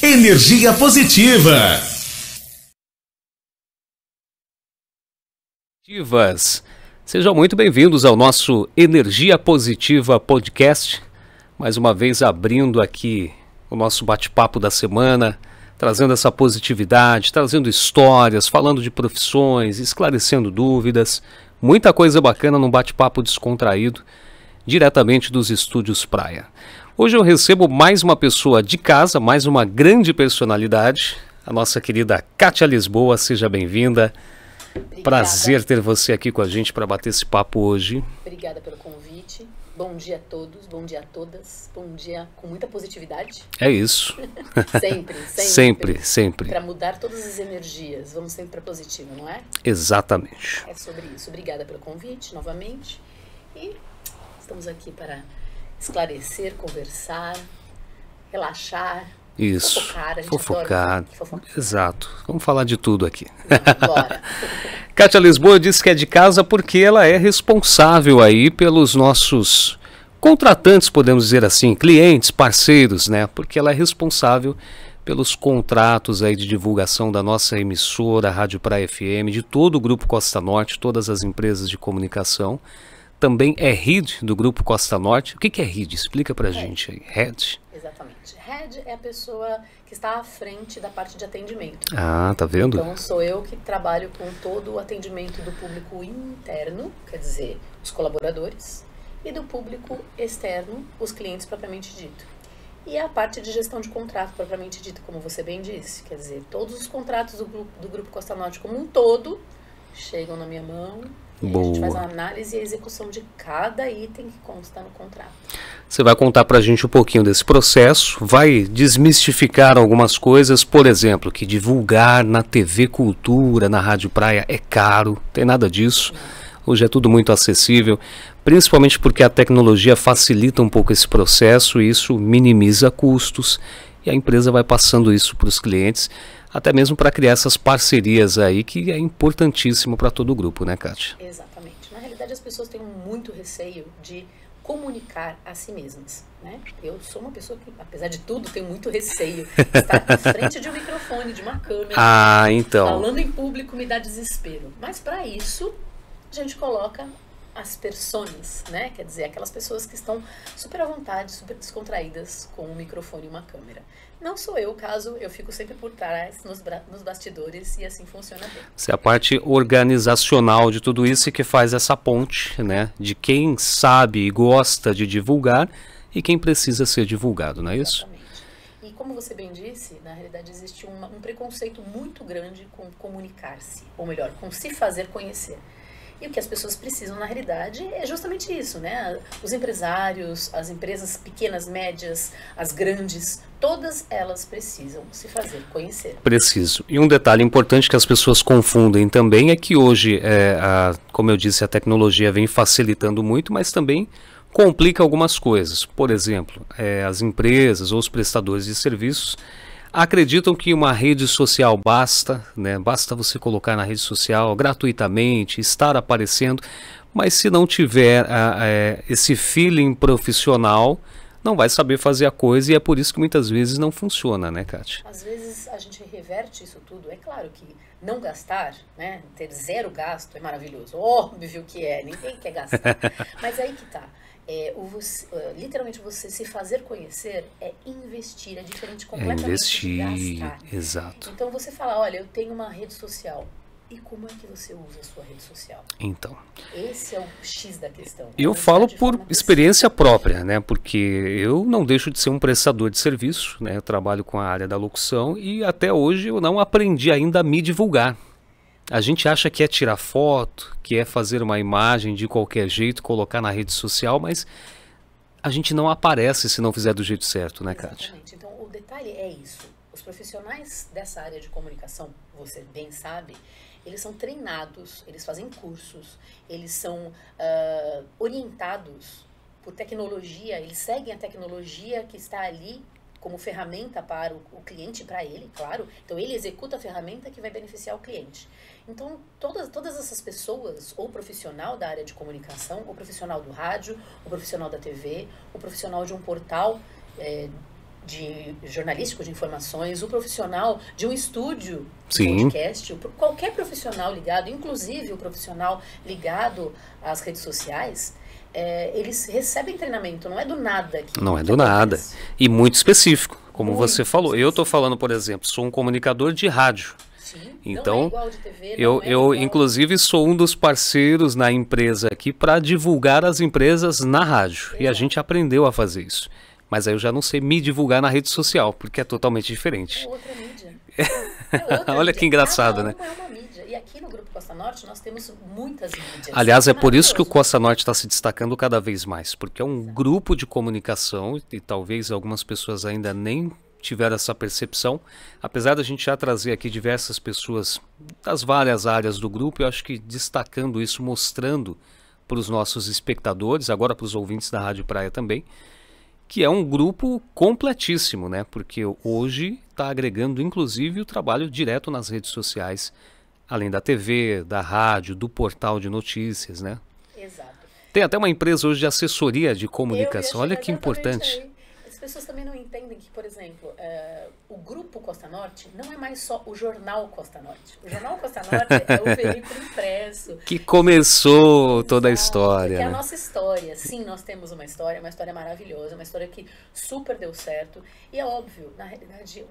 Energia positiva. Sejam muito bem-vindos ao nosso Energia Positiva Podcast. Mais uma vez abrindo aqui o nosso bate-papo da semana, trazendo essa positividade, trazendo histórias, falando de profissões, esclarecendo dúvidas. Muita coisa bacana num bate-papo descontraído, diretamente dos estúdios Praia. Hoje eu recebo mais uma pessoa de casa, mais uma grande personalidade, a nossa querida Kátia Lisboa. Seja bem-vinda. Obrigada. Prazer ter você aqui com a gente para bater esse papo hoje. Obrigada pelo convite. Bom dia a todos, bom dia a todas. Bom dia com muita positividade. É isso. Sempre. Para mudar todas as energias, vamos sempre para positivo, não é? Exatamente. É sobre isso. Obrigada pelo convite, novamente. E estamos aqui para esclarecer, conversar, relaxar. Isso. Fofocar. Exato. Vamos falar de tudo aqui. Bora. Kátia Lisboa disse que é de casa porque ela é responsável aí pelos nossos contratantes, podemos dizer assim, clientes, parceiros, né? Porque ela é responsável pelos contratos aí de divulgação da nossa emissora, Rádio Praia FM, de todo o Grupo Costa Norte, todas as empresas de comunicação. Também é head do Grupo Costa Norte. O que é head? Explica pra gente aí. Head? Exatamente. Head é a pessoa que está à frente da parte de atendimento. Ah, tá vendo? Então sou eu que trabalho com todo o atendimento do público interno, quer dizer, os colaboradores, e do público externo, os clientes propriamente dito. E a parte de gestão de contrato propriamente dito, como você bem disse, quer dizer, todos os contratos do Grupo Costa Norte como um todo chegam na minha mão. E a gente faz a análise e a execução de cada item que consta no contrato. Você vai contar pra gente um pouquinho desse processo, vai desmistificar algumas coisas, por exemplo, que divulgar na TV Cultura, na Rádio Praia é caro, tem nada disso. Hoje é tudo muito acessível, principalmente porque a tecnologia facilita um pouco esse processo e isso minimiza custos e a empresa vai passando isso para os clientes, até mesmo para criar essas parcerias aí, que é importantíssimo para todo o grupo, né, Kátia? Exatamente. Na realidade, as pessoas têm muito receio de comunicar a si mesmas, né? Eu sou uma pessoa que, apesar de tudo, tenho muito receio. Estar à frente de um microfone, de uma câmera, falando em público me dá desespero. Mas para isso, a gente coloca as personas, né? Quer dizer, aquelas pessoas que estão super à vontade, super descontraídas com um microfone e uma câmera. Não sou eu, caso eu fico sempre por trás, nos bastidores, e assim funciona bem. Essa é a parte organizacional de tudo isso que faz essa ponte, né? De quem sabe e gosta de divulgar e quem precisa ser divulgado, não é isso? Exatamente. E como você bem disse, na realidade existe um preconceito muito grande com comunicar-se, ou melhor, com se fazer conhecer. E o que as pessoas precisam, na realidade, é justamente isso, né? Os empresários, as empresas pequenas, médias, as grandes, todas elas precisam se fazer conhecer. Preciso. E um detalhe importante que as pessoas confundem também é que hoje, como eu disse, a tecnologia vem facilitando muito, mas também complica algumas coisas. Por exemplo, as empresas ou os prestadores de serviços acreditam que uma rede social basta, né? Basta você colocar na rede social gratuitamente, estar aparecendo, mas se não tiver esse feeling profissional, não vai saber fazer a coisa e é por isso que muitas vezes não funciona, né, Kátia? Às vezes a gente reverte isso tudo. É claro que não gastar, né, ter zero gasto é maravilhoso, óbvio que é, ninguém quer gastar, mas aí que tá. Literalmente você se fazer conhecer é investir, é diferente completamente de gastar. Exato. Então você fala, olha, eu tenho uma rede social. E como é que você usa a sua rede social? Então, esse é o X da questão. Eu falo por experiência própria, né? Porque eu não deixo de ser um prestador de serviço, né? Eu trabalho com a área da locução e até hoje eu não aprendi ainda a me divulgar. A gente acha que é tirar foto, que é fazer uma imagem de qualquer jeito, colocar na rede social, mas a gente não aparece se não fizer do jeito certo, né, Kátia? Exatamente. Então, o detalhe é isso. Os profissionais dessa área de comunicação, você bem sabe, eles são treinados, eles fazem cursos, eles são orientados por tecnologia, eles seguem a tecnologia que está ali como ferramenta para o cliente, para ele, claro. Então, ele executa a ferramenta que vai beneficiar o cliente. Então, todas essas pessoas, ou profissional da área de comunicação, ou profissional do rádio, ou profissional da TV, ou profissional de um portal de jornalístico de informações, o profissional de um estúdio de Sim. podcast, qualquer profissional ligado, inclusive o profissional ligado às redes sociais, eles recebem treinamento, não é do nada. Não é do nada. E muito específico, como Muito você falou. específico. Eu estou falando, por exemplo, sou um comunicador de rádio. Sim, Então, não é igual de TV, eu, não é eu igual... inclusive sou um dos parceiros na empresa aqui para divulgar as empresas na rádio. E a Exato. gente aprendeu a fazer isso. Mas aí eu já não sei me divulgar na rede social, porque é totalmente diferente. É outra mídia. É outra Olha mídia. que engraçado, Cada né? uma é uma mídia. E aqui no Grupo Costa Norte nós temos muitas mídias. Aliás, é por isso que o Maravilhoso. Costa Norte está se destacando cada vez mais, porque é um grupo de comunicação e talvez algumas pessoas ainda nem tiveram essa percepção. Apesar da gente já trazer aqui diversas pessoas das várias áreas do grupo, eu acho que destacando isso, mostrando para os nossos espectadores, agora para os ouvintes da Rádio Praia também, que é um grupo completíssimo, né? Porque hoje está agregando inclusive o trabalho direto nas redes sociais, além da TV, da rádio, do portal de notícias, né? Exato. Tem até uma empresa hoje de assessoria de Eu comunicação, ia olha chegar que exatamente importante. aí. As pessoas também não entendem que, por exemplo, o Grupo Costa Norte não é mais só o Jornal Costa Norte. O Jornal Costa Norte é o veículo impresso. Que começou toda a Exato, história, que é a né? nossa história. Sim, nós temos uma história maravilhosa, uma história que super deu certo. E é óbvio, na realidade,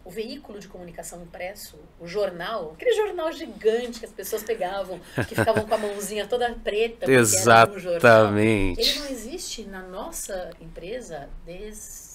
o veículo de comunicação impresso, o jornal, aquele jornal gigante que as pessoas pegavam, que ficavam com a mãozinha toda preta, porque era um jornal. Exatamente. Ele não existe na nossa empresa desde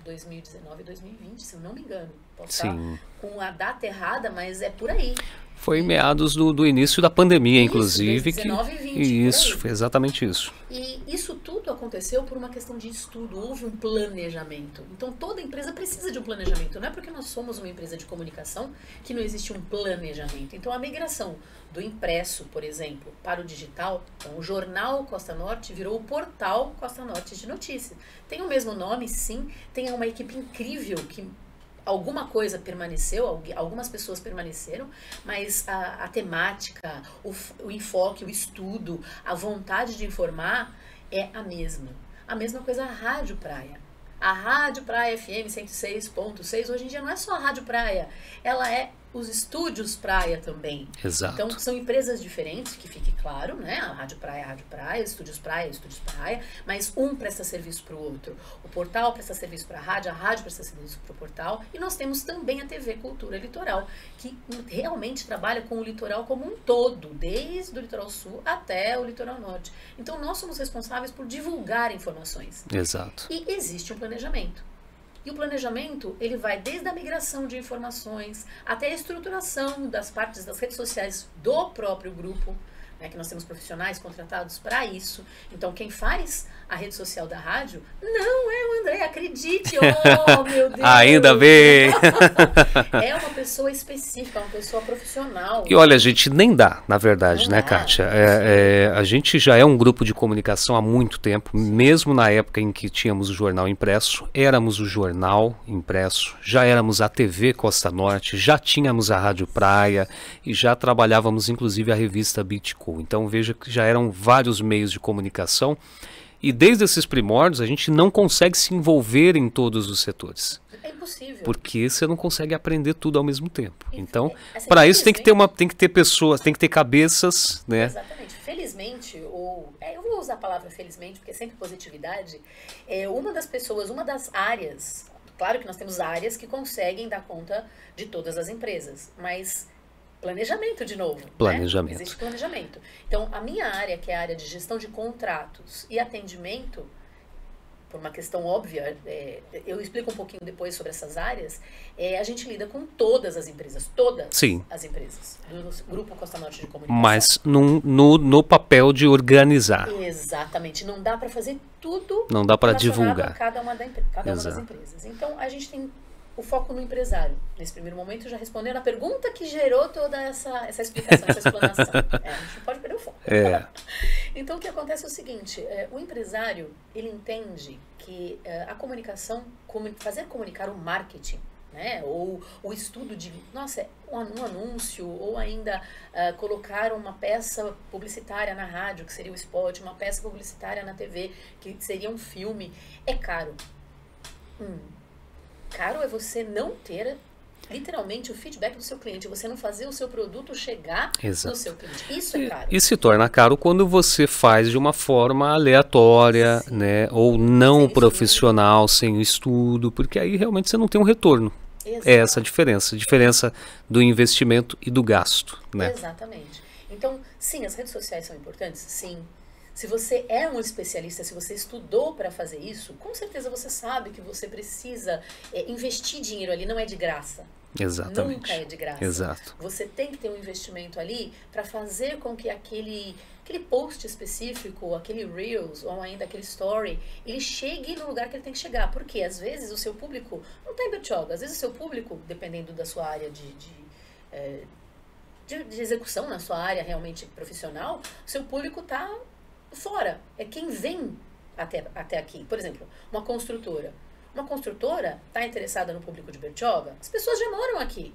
2019 e 2020, se eu não me engano. Posso Sim. estar com a data errada, mas é por aí. Foi em meados do início da pandemia, Isso, inclusive. 19 e 20, por Isso, aí. foi exatamente isso. E isso tudo aconteceu por uma questão de estudo, houve um planejamento. Então toda empresa precisa de um planejamento. Não é porque nós somos uma empresa de comunicação que não existe um planejamento. Então a migração do impresso, por exemplo, para o digital, então o jornal Costa Norte virou o portal Costa Norte de notícias. Tem o mesmo nome, sim, tem uma equipe incrível que alguma coisa permaneceu, algumas pessoas permaneceram, mas a temática, o enfoque, o estudo, a vontade de informar é a mesma. A mesma coisa a Rádio Praia. A Rádio Praia FM 106.6, hoje em dia não é só a Rádio Praia, ela é os estúdios Praia também. Exato. Então são empresas diferentes, que fique claro, né? A Rádio Praia, Estúdios Praia, mas um presta serviço para o outro. O portal presta serviço para a rádio presta serviço para o portal, e nós temos também a TV Cultura Litoral, que realmente trabalha com o litoral como um todo, desde o litoral sul até o litoral norte. Então nós somos responsáveis por divulgar informações. Exato. E existe um planejamento. E o planejamento, ele vai desde a migração de informações até a estruturação das partes das redes sociais do próprio grupo, né, que nós temos profissionais contratados para isso. Então, quem faz a rede social da rádio não é o André, acredite, oh meu Deus! Ainda bem! É uma pessoa específica, uma pessoa profissional. E olha, a gente nem dá, na verdade, Não né, dá. Kátia? A gente já é um grupo de comunicação há muito tempo, mesmo na época em que tínhamos o jornal impresso, éramos o jornal impresso, já éramos a TV Costa Norte, já tínhamos a Rádio Praia e já trabalhávamos inclusive a revista Bitcoin. Então veja que já eram vários meios de comunicação e desde esses primórdios a gente não consegue se envolver em todos os setores. É impossível. Porque você não consegue aprender tudo ao mesmo tempo. Então, Assim, para isso tem infelizmente- que ter pessoas, tem que ter cabeças, né? Exatamente. Felizmente, eu vou usar a palavra felizmente, porque é sempre positividade, uma das áreas, claro que nós temos áreas que conseguem dar conta de todas as empresas, mas planejamento de novo. Planejamento. Né? Existe planejamento. Então, a minha área, que é a área de gestão de contratos e atendimento, por uma questão óbvia, eu explico um pouquinho depois sobre essas áreas, a gente lida com todas as empresas, Sim. as empresas, do Grupo Costa Norte de Comunicação. Mas no papel de organizar. Exatamente, não dá para fazer tudo. Não dá para relacionado divulgar. a cada uma das Exato. empresas. Então, a gente tem o foco no empresário. Nesse primeiro momento, já respondendo a pergunta que gerou toda essa explicação, essa explanação. A gente não pode perder o foco. É. Então, o que acontece é o seguinte, o empresário, ele entende que a comunicação, fazer comunicar o marketing, né, ou o estudo de, um anúncio, ou ainda colocar uma peça publicitária na rádio, que seria o spot, uma peça publicitária na TV, que seria um filme, é caro. caro é você não ter literalmente o feedback do seu cliente, você não fazer o seu produto chegar no seu cliente. Isso é caro. E se torna caro quando você faz de uma forma aleatória, né? Ou não profissional, sem estudo, porque aí realmente você não tem um retorno. É essa a diferença do investimento e do gasto, né? Exatamente. Então, sim, as redes sociais são importantes? Sim. Se você é um especialista, se você estudou para fazer isso, com certeza você sabe que você precisa investir dinheiro ali, não é de graça. Exatamente. Nunca é de graça. Exato. Você tem que ter um investimento ali para fazer com que aquele post específico, aquele Reels ou ainda aquele Story, ele chegue no lugar que ele tem que chegar. Porque às vezes o seu público não está em Bertioga, às vezes o seu público, dependendo da sua área de execução, na sua área realmente profissional, o seu público está fora. É quem vem até aqui. Por exemplo, uma construtora. Uma construtora está interessada no público de Bertioga, as pessoas já moram aqui.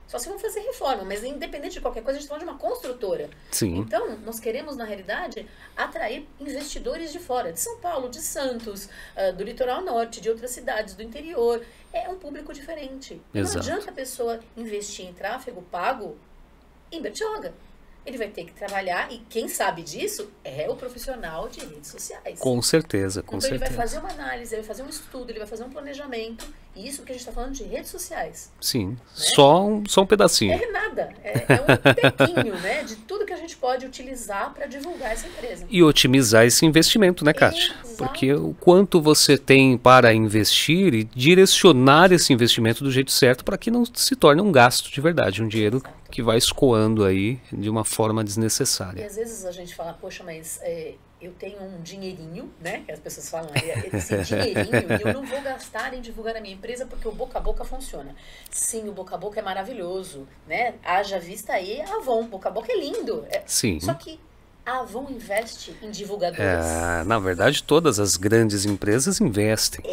Só se vão fazer reforma, mas independente de qualquer coisa, a gente está falando de uma construtora. Sim. Então, nós queremos, na realidade, atrair investidores de fora, de São Paulo, de Santos, do litoral norte, de outras cidades, do interior. É um público diferente. Exato. Não adianta a pessoa investir em tráfego pago em Bertioga. Ele vai ter que trabalhar, e quem sabe disso é o profissional de redes sociais. Com certeza, com então certeza. Ele vai fazer uma análise, ele vai fazer um estudo, ele vai fazer um planejamento, e isso que a gente está falando de redes sociais. Sim, né? só um pedacinho. É nada, é um tequinho, né, de tudo que a gente pode utilizar para divulgar essa empresa. E otimizar esse investimento, né, Kátia? Porque o quanto você tem para investir e direcionar esse investimento do jeito certo para que não se torne um gasto de verdade, um dinheiro que vai escoando aí de uma forma desnecessária. E às vezes a gente fala, poxa, mas eu tenho um dinheirinho, né? Que as pessoas falam, esse dinheirinho, e eu não vou gastar em divulgar a minha empresa porque o boca a boca funciona. Sim, o boca a boca é maravilhoso, né? Haja vista aí a Avon, boca a boca é lindo. Sim. Só que a Avon investe em divulgadores. Na verdade, todas as grandes empresas investem.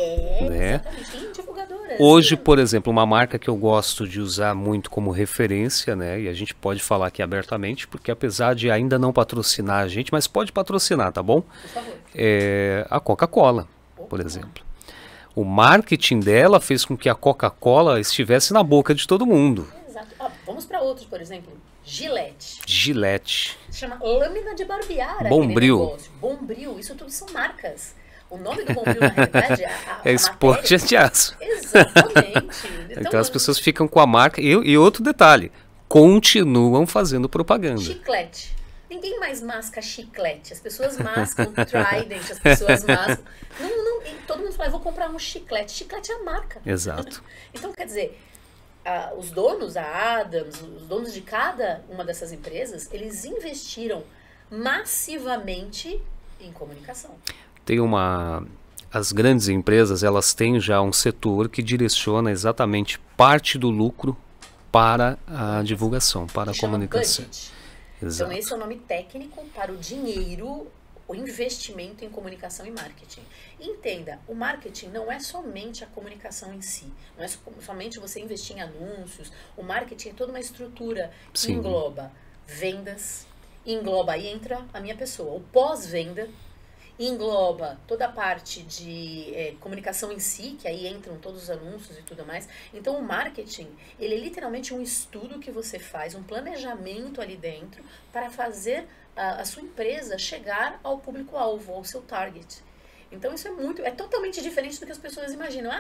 Né? Exatamente, em divulgadoras. Hoje, por exemplo, uma marca que eu gosto de usar muito como referência, né? E a gente pode falar aqui abertamente, porque apesar de ainda não patrocinar a gente, mas pode patrocinar, tá bom? Por favor. É a Coca-Cola, por exemplo. O marketing dela fez com que a Coca-Cola estivesse na boca de todo mundo. Exato. Vamos para outros, por exemplo. Gillette. Se chama lâmina de barbear. Bombril. Bombril, isso tudo são marcas. O nome do Bombril, na realidade, é esporte de aço. Exatamente. Então as pessoas ficam com a marca. E outro detalhe, continuam fazendo propaganda. Chiclete. Ninguém mais masca chiclete. As pessoas mascam Trident, as pessoas mascam. Todo mundo fala, eu vou comprar um chiclete. Chiclete é a marca. Exato. Então, quer dizer, os donos, a Adams, os donos de cada uma dessas empresas, eles investiram massivamente em comunicação. As grandes empresas, elas têm já um setor que direciona exatamente parte do lucro para a divulgação, para a comunicação. Budget. Exato. Então esse é o nome técnico para o dinheiro, o investimento em comunicação e marketing. Entenda, o marketing não é somente a comunicação em si, não é somente você investir em anúncios, o marketing é toda uma estrutura que engloba vendas, engloba, aí entra a minha pessoa, o pós-venda, engloba toda a parte de comunicação em si, que aí entram todos os anúncios e tudo mais. Então o marketing, ele é literalmente um estudo que você faz, um planejamento ali dentro para fazer a sua empresa chegar ao público-alvo, ao seu target. Então isso é totalmente diferente do que as pessoas imaginam.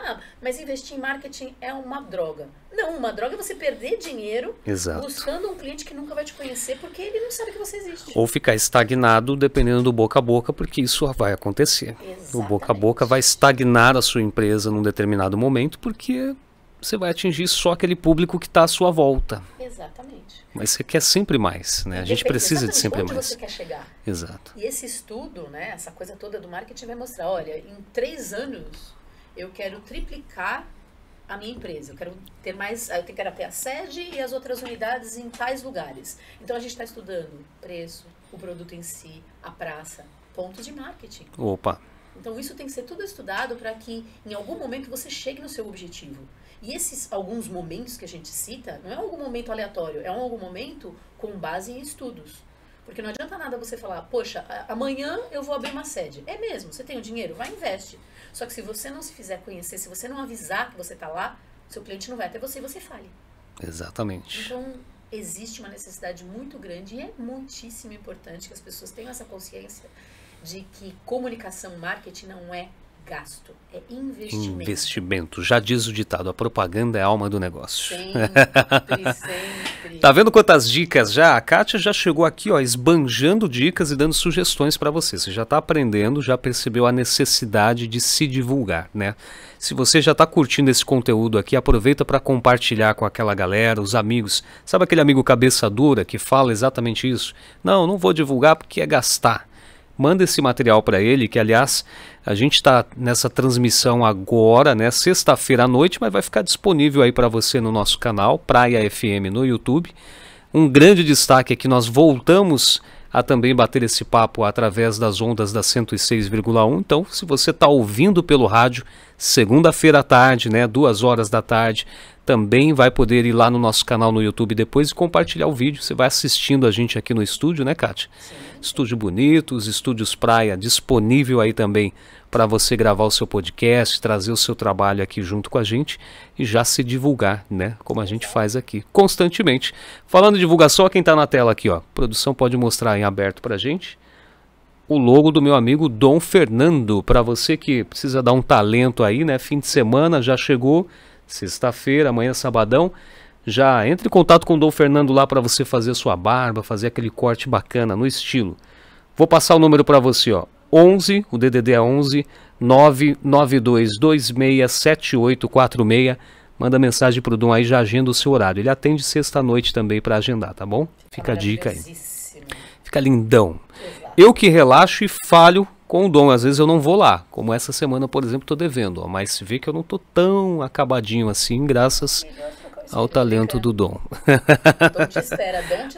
Mas investir em marketing é uma droga. Não, uma droga é você perder dinheiro buscando um cliente que nunca vai te conhecer porque ele não sabe que você existe. Ou ficar estagnado dependendo do boca a boca, porque isso vai acontecer. Exatamente. O boca a boca vai estagnar a sua empresa num determinado momento, porque você vai atingir só aquele público que está à sua volta. Exatamente. Mas você quer sempre mais, né? A gente precisa de sempre onde mais. Você quer chegar. Exato. E esse estudo, né, essa coisa toda do marketing vai mostrar, olha, em 3 anos eu quero triplicar a minha empresa. Eu quero ter mais, eu quero ter a sede e as outras unidades em tais lugares. Então a gente está estudando preço, o produto em si, a praça, pontos de marketing. Opa. Então isso tem que ser tudo estudado para que em algum momento você chegue no seu objetivo. E esses alguns momentos que a gente cita, não é algum momento aleatório, é algum momento com base em estudos. Porque não adianta nada você falar, poxa, amanhã eu vou abrir uma sede. É mesmo, você tem o dinheiro, vai e investe. Só que se você não se fizer conhecer, se você não avisar que você está lá, seu cliente não vai até você e você fale. Exatamente. Então, existe uma necessidade muito grande e é muitíssimo importante que as pessoas tenham essa consciência de que comunicação, marketing não é gasto, é investimento. Investimento. Já diz o ditado, a propaganda é a alma do negócio. Sempre. Tá vendo quantas dicas já? A Kátia já chegou aqui, ó, esbanjando dicas e dando sugestões para você. Você já está aprendendo, já percebeu a necessidade de se divulgar, né? Se você já está curtindo esse conteúdo aqui, aproveita para compartilhar com aquela galera, os amigos. Sabe aquele amigo cabeça dura que fala exatamente isso? Não vou divulgar porque é gastar. Manda esse material para ele, que aliás a gente está nessa transmissão agora, né, sexta-feira à noite, mas vai ficar disponível aí para você no nosso canal, Praia FM no YouTube. Um grande destaque é que nós voltamos a também bater esse papo através das ondas da 106,1. Então, se você está ouvindo pelo rádio, segunda-feira à tarde, né, 2 horas da tarde, também vai poder ir lá no nosso canal no YouTube depois e compartilhar o vídeo. Você vai assistindo a gente aqui no estúdio, né, Kátia? Sim. Estúdio bonito, os estúdios Praia disponível aí também para você gravar o seu podcast, trazer o seu trabalho aqui junto com a gente e já se divulgar, né? Como a gente faz aqui, constantemente. Falando de divulgação, quem está na tela aqui, ó. A produção pode mostrar em aberto para a gente o logo do meu amigo Dom Fernando. Para você que precisa dar um talento aí, né? Fim de semana já chegou, sexta-feira, amanhã sabadão. Já entre em contato com o Dom Fernando lá para você fazer a sua barba, fazer aquele corte bacana no estilo. Vou passar o número para você, ó. 11, o DDD é 11 992267846. Manda mensagem pro Dom aí, já agenda o seu horário. Ele atende sexta-noite também para agendar, tá bom? Fica a dica aí. Fica lindão. Exato. Eu que relaxo e falho com o Dom. Às vezes eu não vou lá, como essa semana, por exemplo, tô devendo. Ó, mas se vê que eu não tô tão acabadinho assim, graças ao talento do Dom.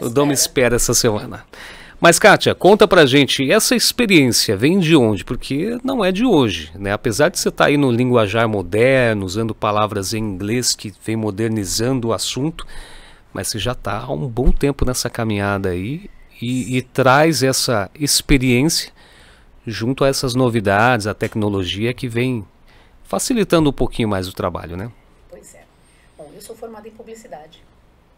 O Dom me espera essa semana. Mas, Kátia, conta pra gente, essa experiência vem de onde? Porque não é de hoje, né? Apesar de você estar aí no linguajar moderno, usando palavras em inglês que vem modernizando o assunto, mas você já está há um bom tempo nessa caminhada aí e traz essa experiência junto a essas novidades, a tecnologia que vem facilitando um pouquinho mais o trabalho, né? Pois é. Bom, eu sou formada em publicidade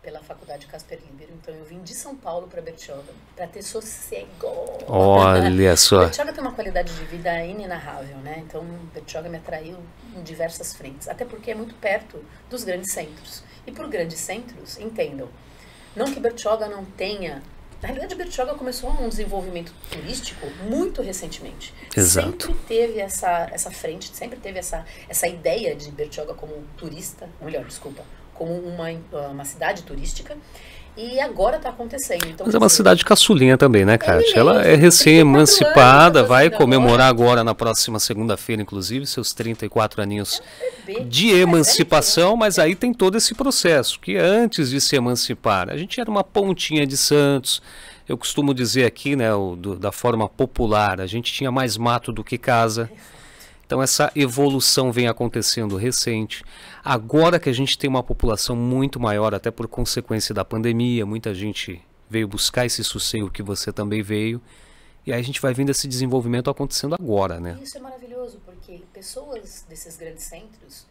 pela Faculdade Casper Libero, então eu vim de São Paulo para Bertioga para ter sossego. Olha só. Bertioga tem uma qualidade de vida inenarrável, né? Então Bertioga me atraiu em diversas frentes, até porque é muito perto dos grandes centros. E por grandes centros, entendam, não que Bertioga não tenha. Na realidade, Bertioga começou um desenvolvimento turístico muito recentemente. Exato. Sempre teve essa frente, sempre teve essa ideia de Bertioga como turista, melhor, desculpa, como uma cidade turística, e agora está acontecendo. Então, mas é uma cidade caçulinha também, né, Kátia? Ela é recém-emancipada, vai comemorar agora na próxima segunda-feira, inclusive, seus 34 aninhos de emancipação, mas aí tem todo esse processo, que antes de se emancipar, a gente era uma pontinha de Santos. Eu costumo dizer aqui, né, da forma popular, a gente tinha mais mato do que casa. Então essa evolução vem acontecendo recente. Agora que a gente tem uma população muito maior, até por consequência da pandemia, muita gente veio buscar esse sossego que você também veio. E aí a gente vai vendo esse desenvolvimento acontecendo agora, né? Isso é maravilhoso, porque pessoas desses grandes centros,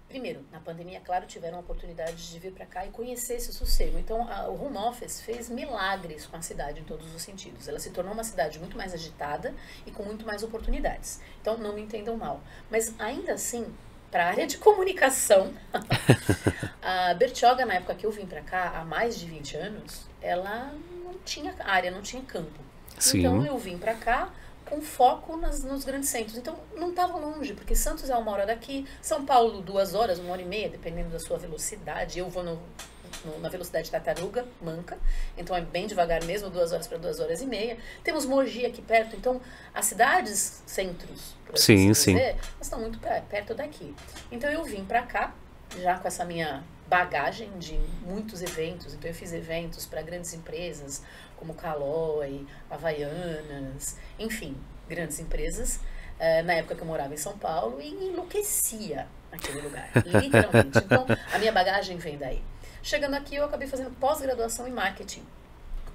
primeiro, na pandemia, claro, tiveram a oportunidade de vir para cá e conhecer esse sossego. Então, o home office fez milagres com a cidade em todos os sentidos. Ela se tornou uma cidade muito mais agitada e com muito mais oportunidades. Então, não me entendam mal. Mas, ainda assim, para a área de comunicação, a Bertioga, na época que eu vim para cá, há mais de 20 anos, ela não tinha área, não tinha campo. Sim. Então, eu vim para cá com foco nos grandes centros. Então, não estava longe, porque Santos é 1 hora daqui, São Paulo 2 horas, 1h30, dependendo da sua velocidade. Eu vou na velocidade tartaruga, manca, então é bem devagar mesmo, 2 horas para 2h30. Temos Mogi aqui perto, então as cidades centros, por assim dizer, elas estão muito perto daqui. Então eu vim para cá, já com essa minha bagagem de muitos eventos. Então eu fiz eventos para grandes empresas como Caloi, Havaianas, enfim, grandes empresas, na época que eu morava em São Paulo, e enlouquecia naquele lugar, literalmente. Então a minha bagagem vem daí. Chegando aqui, eu acabei fazendo pós-graduação em marketing.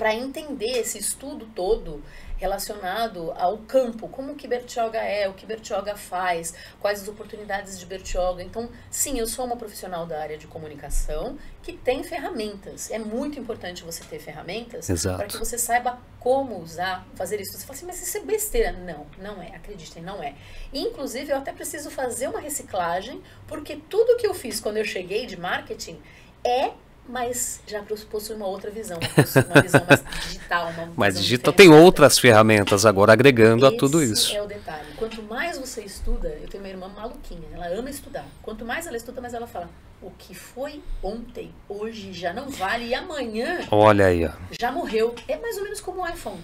para entender esse estudo todo relacionado ao campo, como que Bertioga é, o que Bertioga faz, quais as oportunidades de Bertioga. Então, sim, eu sou uma profissional da área de comunicação que tem ferramentas. É muito importante você ter ferramentas para que você saiba como usar, fazer isso. Você fala assim, mas isso é besteira. Não, não é, acreditem, não é. E, inclusive, eu até preciso fazer uma reciclagem, porque tudo que eu fiz quando eu cheguei de marketing mas já possui uma outra visão, uma visão mais digital. Mas digital tem outras ferramentas agora agregando a tudo isso. Esse é o detalhe. Quanto mais você estuda, eu tenho uma irmã maluquinha, ela ama estudar. Quanto mais ela estuda, mais ela fala, o que foi ontem, hoje já não vale e amanhã olha aí, ó, já morreu. É mais ou menos como o iPhone.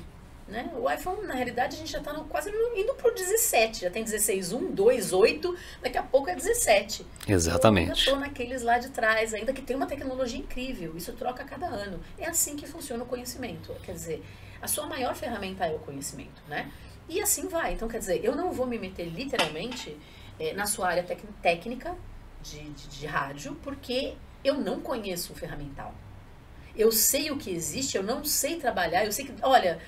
Né? O iPhone, na realidade, a gente já está quase indo para o 17. Já tem 16.1, 2.8, daqui a pouco é 17. Exatamente. Eu ainda estou naqueles lá de trás, ainda que tem uma tecnologia incrível. Isso troca a cada ano. É assim que funciona o conhecimento. Quer dizer, a sua maior ferramenta é o conhecimento, né? E assim vai. Então, quer dizer, eu não vou me meter literalmente na sua área técnica de rádio, porque eu não conheço o ferramental. Eu sei o que existe, eu não sei trabalhar, eu sei que, olha,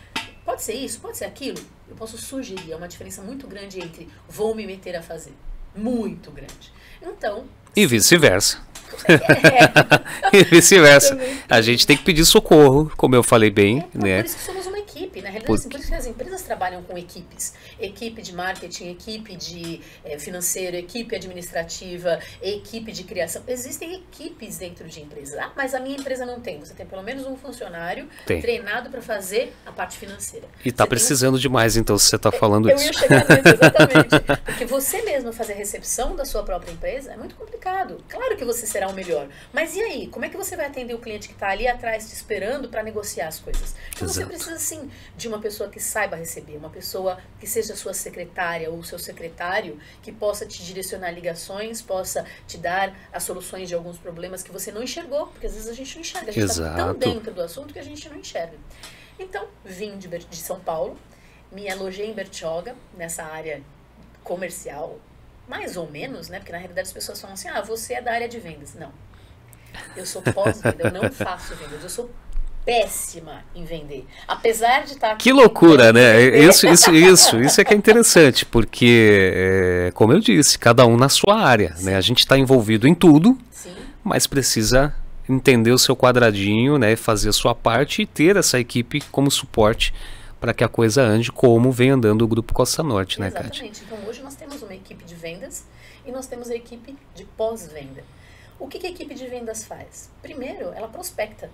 pode ser isso, pode ser aquilo. Eu posso sugerir, é uma diferença muito grande entre vou me meter a fazer. Muito grande. Então... E vice-versa. E vice-versa. A gente tem que pedir socorro, como eu falei bem, né? Por isso que somos uma equipe, na realidade, assim, por isso que as empresas trabalham com equipes. Equipe de marketing, equipe de financeiro, equipe administrativa, equipe de criação. Existem equipes dentro de empresas. Ah, mas a minha empresa não tem. Você tem pelo menos um funcionário treinado para fazer a parte financeira. E está precisando demais, então, se você está falando isso. Eu ia chegar nisso, exatamente. Porque você mesmo fazer a recepção da sua própria empresa é muito complicado. Claro que você será o melhor. Mas e aí? Como é que você vai atender o cliente que está ali atrás te esperando para negociar as coisas? Então você precisa, sim, de uma pessoa que saiba receber, uma pessoa que seja sua secretária ou seu secretário, que possa te direcionar ligações, possa te dar as soluções de alguns problemas que você não enxergou, porque às vezes a gente não enxerga, a gente está tão dentro do assunto que a gente não enxerga. Então, vim de São Paulo, me alojei em Bertioga, nessa área comercial, mais ou menos, né? Porque na realidade as pessoas falam assim, você é da área de vendas. Não. Eu sou pós-venda, eu não faço vendas, eu sou péssima em vender. Apesar de estar... Que loucura, né? Isso é que é interessante, porque, como eu disse, cada um na sua área, né? A gente está envolvido em tudo, mas precisa entender o seu quadradinho, né? Fazer a sua parte e ter essa equipe como suporte para que a coisa ande como vem andando o Grupo Costa Norte, né, Kátia? Exatamente. Então, hoje nós temos uma equipe de vendas e nós temos a equipe de pós-venda. O que a equipe de vendas faz? Primeiro, ela prospecta.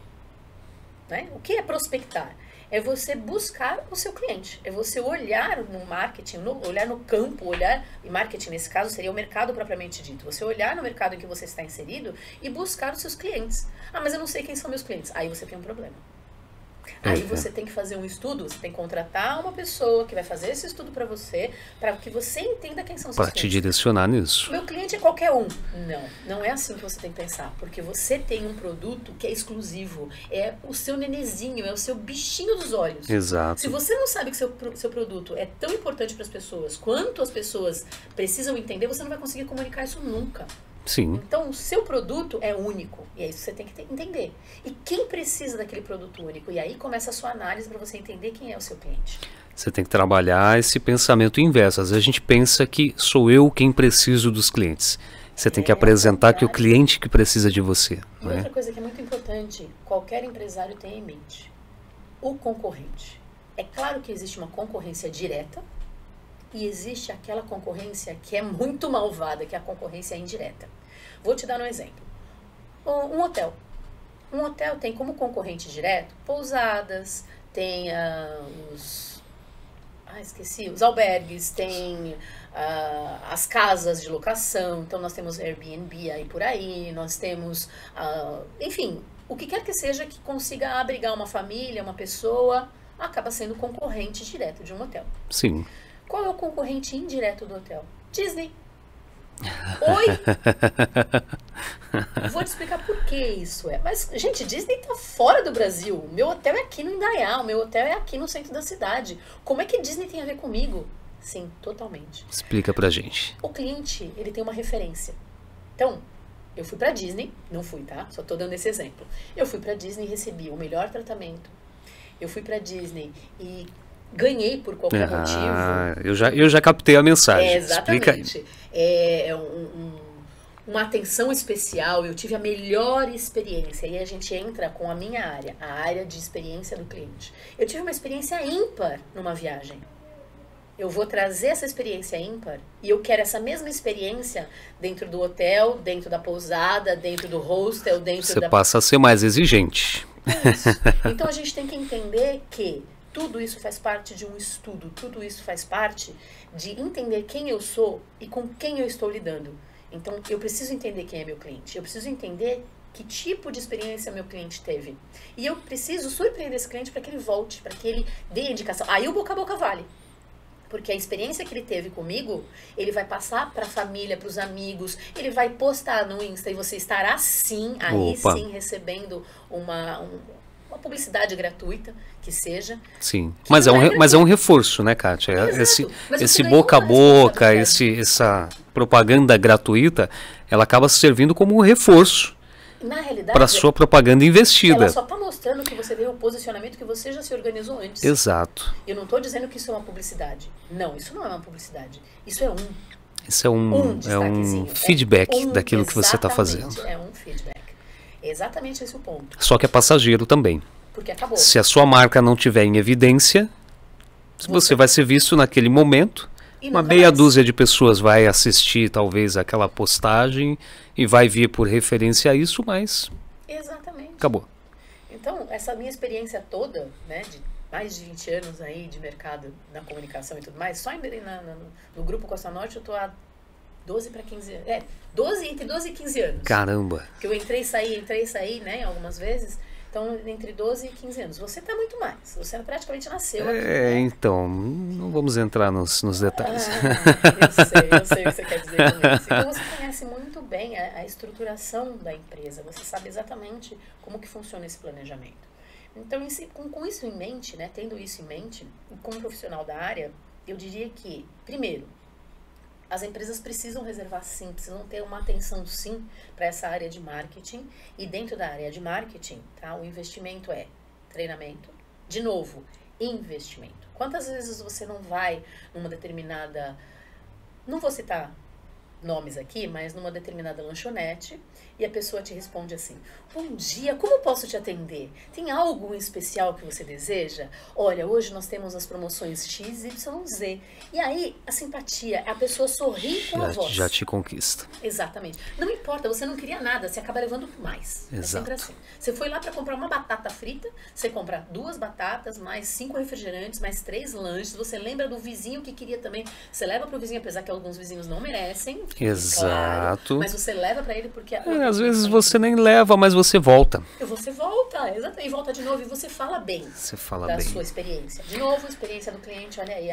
Né? O que é prospectar? É você buscar o seu cliente, é você olhar no marketing, olhar no campo, e marketing nesse caso seria o mercado propriamente dito, você olhar no mercado em que você está inserido e buscar os seus clientes. Ah, mas eu não sei quem são meus clientes. Aí você tem um problema. Aí você tem que fazer um estudo, você tem que contratar uma pessoa que vai fazer esse estudo para que você entenda quem são os seus clientes. Para te direcionar nisso. Meu cliente é qualquer um. Não é assim que você tem que pensar, porque você tem um produto que é exclusivo, é o seu nenezinho, é o seu bichinho dos olhos. Exato. Se você não sabe que seu produto é tão importante para as pessoas quanto as pessoas precisam entender, você não vai conseguir comunicar isso nunca. Sim. Então, o seu produto é único. E é isso que você tem que entender. E quem precisa daquele produto único? E aí começa a sua análise para você entender quem é o seu cliente. Você tem que trabalhar esse pensamento inverso. Às vezes a gente pensa que sou eu quem preciso dos clientes. Você tem que apresentar que o cliente que precisa de você. E outra coisa que é muito importante, qualquer empresário tem em mente. O concorrente. É claro que existe uma concorrência direta, e existe aquela concorrência que é muito malvada, que é a concorrência indireta. Vou te dar um exemplo. Um hotel. Um hotel tem como concorrente direto pousadas, tem os albergues, tem as casas de locação, então nós temos Airbnb aí por aí, nós temos, enfim, o que quer que seja que consiga abrigar uma família, uma pessoa, acaba sendo concorrente direto de um hotel. Sim. Qual é o concorrente indireto do hotel? Disney. Oi? Vou te explicar por que isso é. Mas, gente, Disney tá fora do Brasil. O meu hotel é aqui no Indaiá, o meu hotel é aqui no centro da cidade. Como é que Disney tem a ver comigo? Sim, totalmente. Explica pra gente. O cliente, ele tem uma referência. Então, eu fui pra Disney, não fui, tá? Só tô dando esse exemplo. Eu fui pra Disney e recebi o melhor tratamento. eu fui para Disney e ganhei por qualquer motivo. Eu já captei a mensagem. Exatamente. Uma atenção especial, eu tive a melhor experiência. E a gente entra com a minha área, a área de experiência do cliente. Eu tive uma experiência ímpar numa viagem. Eu vou trazer essa experiência ímpar e eu quero essa mesma experiência dentro do hotel, dentro da pousada, dentro do hostel, Você passa a ser mais exigente. Isso. Então a gente tem que entender que tudo isso faz parte de um estudo, tudo isso faz parte de entender quem eu sou e com quem eu estou lidando. Então eu preciso entender quem é meu cliente, eu preciso entender que tipo de experiência meu cliente teve. E eu preciso surpreender esse cliente para que ele volte, para que ele dê a indicação. Aí o boca a boca vale. Porque a experiência que ele teve comigo, ele vai passar para a família, para os amigos, ele vai postar no Insta e você estará sim, aí sim, recebendo uma publicidade gratuita, que seja. Sim, mas é um reforço, né, Kátia? Esse boca a boca, essa propaganda gratuita, ela acaba servindo como um reforço para a sua propaganda investida. Ela só está mostrando que você veio o posicionamento que você já se organizou antes. Exato. Eu não estou dizendo que isso é uma publicidade. Não, isso não é uma publicidade. Isso é Isso é um feedback daquilo que você está fazendo. É um feedback. É exatamente esse o ponto. Só que é passageiro também. Porque acabou. Se a sua marca não tiver em evidência, você vai ser visto naquele momento. Uma meia dúzia de pessoas vai assistir talvez aquela postagem e vai vir por referência a isso, mas exatamente. Acabou. Então, essa minha experiência toda, né, de mais de 20 anos aí de mercado na comunicação e tudo mais, só no Grupo Costa Norte eu tô há 12 para 15 anos. Entre 12 e 15 anos. Caramba. Que eu entrei e saí, né, algumas vezes. Então, entre 12 e 15 anos. Você está muito mais. Você praticamente nasceu aqui. Né? Então, não vamos entrar nos detalhes. Eu sei o que você quer dizer com isso. Então, você conhece muito bem a estruturação da empresa. Você sabe exatamente como que funciona esse planejamento. Então, com isso em mente, né, tendo isso em mente, como profissional da área, eu diria que, primeiro, as empresas precisam reservar sim, precisam ter uma atenção sim para essa área de marketing. E dentro da área de marketing, tá, o investimento é treinamento. De novo, investimento. Quantas vezes você não vai numa determinada... Não vou citar nomes aqui, mas numa determinada lanchonete e a pessoa te responde assim: bom dia, como posso te atender? Tem algo em especial que você deseja? Olha, hoje nós temos as promoções X, Y, Z. E aí, a simpatia, a pessoa sorri com a voz. Já te conquista. Exatamente. Não importa, você não queria nada, você acaba levando mais. Exato. É sempre assim. Você foi lá para comprar uma batata frita, você compra 2 batatas, mais 5 refrigerantes, mais 3 lanches, você lembra do vizinho que queria também, você leva pro vizinho, apesar que alguns vizinhos não merecem. Exato. Claro, mas você leva para ele porque... às vezes você nem leva, mas você volta. Você volta, exatamente, e volta de novo e você fala bem. Você fala da bem. Sua experiência. De novo, a experiência do cliente, olha aí.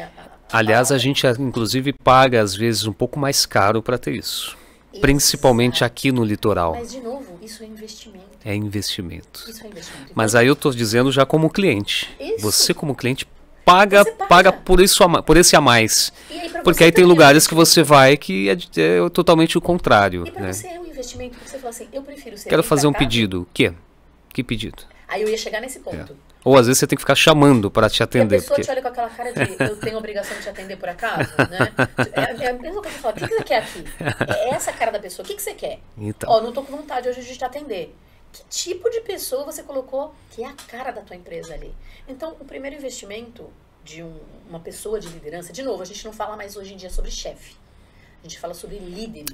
Aliás, a gente inclusive paga às vezes um pouco mais caro para ter isso. Principalmente aqui no litoral. Mas de novo, isso é investimento. É investimento. Isso é investimento. Mas aí eu estou dizendo já como cliente. Isso. Você como cliente paga por esse a mais. Porque aí tem lugares que você vai que é totalmente o contrário. E para né? você é um investimento que você fala assim, eu prefiro ser Quero fazer um tratado. pedido. O quê? Que pedido? Aí eu ia chegar nesse ponto. Ou às vezes você tem que ficar chamando para te atender. E a pessoa te olha com aquela cara de eu tenho a obrigação de te atender por acaso, né? É a mesma coisa que fala, o que você quer aqui? É essa cara da pessoa, o que você quer? Então. Ó, não tô com vontade hoje de te atender. Que tipo de pessoa você colocou que é a cara da tua empresa ali? Então, o primeiro investimento de uma pessoa de liderança, de novo, a gente não fala mais hoje em dia sobre chefe. A gente fala sobre líderes.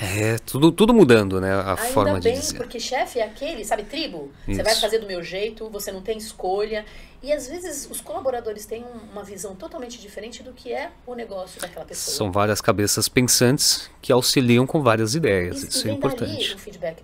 Tudo mudando, né? A Ainda forma bem, de dizer. porque chefe é aquele, sabe, tribo? Isso. Você vai fazer do meu jeito, você não tem escolha. E às vezes os colaboradores têm uma visão totalmente diferente do que é o negócio daquela pessoa. São várias cabeças pensantes que auxiliam com várias ideias. Isso é importante. Dali o feedback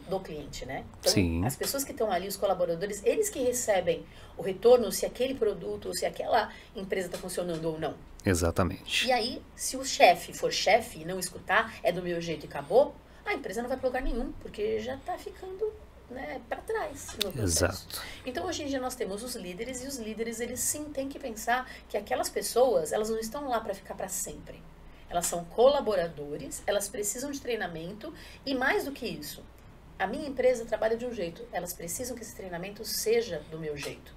do cliente, né? Então, Sim. as pessoas que estão ali, os colaboradores, eles que recebem o retorno se aquele produto ou se aquela empresa está funcionando ou não. Exatamente. E aí, se o chefe for chefe e não escutar, é do meu jeito e acabou, a empresa não vai para lugar nenhum, porque já está ficando, né, para trás no processo. Exato. Então, hoje em dia, nós temos os líderes, e os líderes, eles sim têm que pensar que aquelas pessoas, elas não estão lá para ficar para sempre. Elas são colaboradores, elas precisam de treinamento, e mais do que isso, a minha empresa trabalha de um jeito, elas precisam que esse treinamento seja do meu jeito.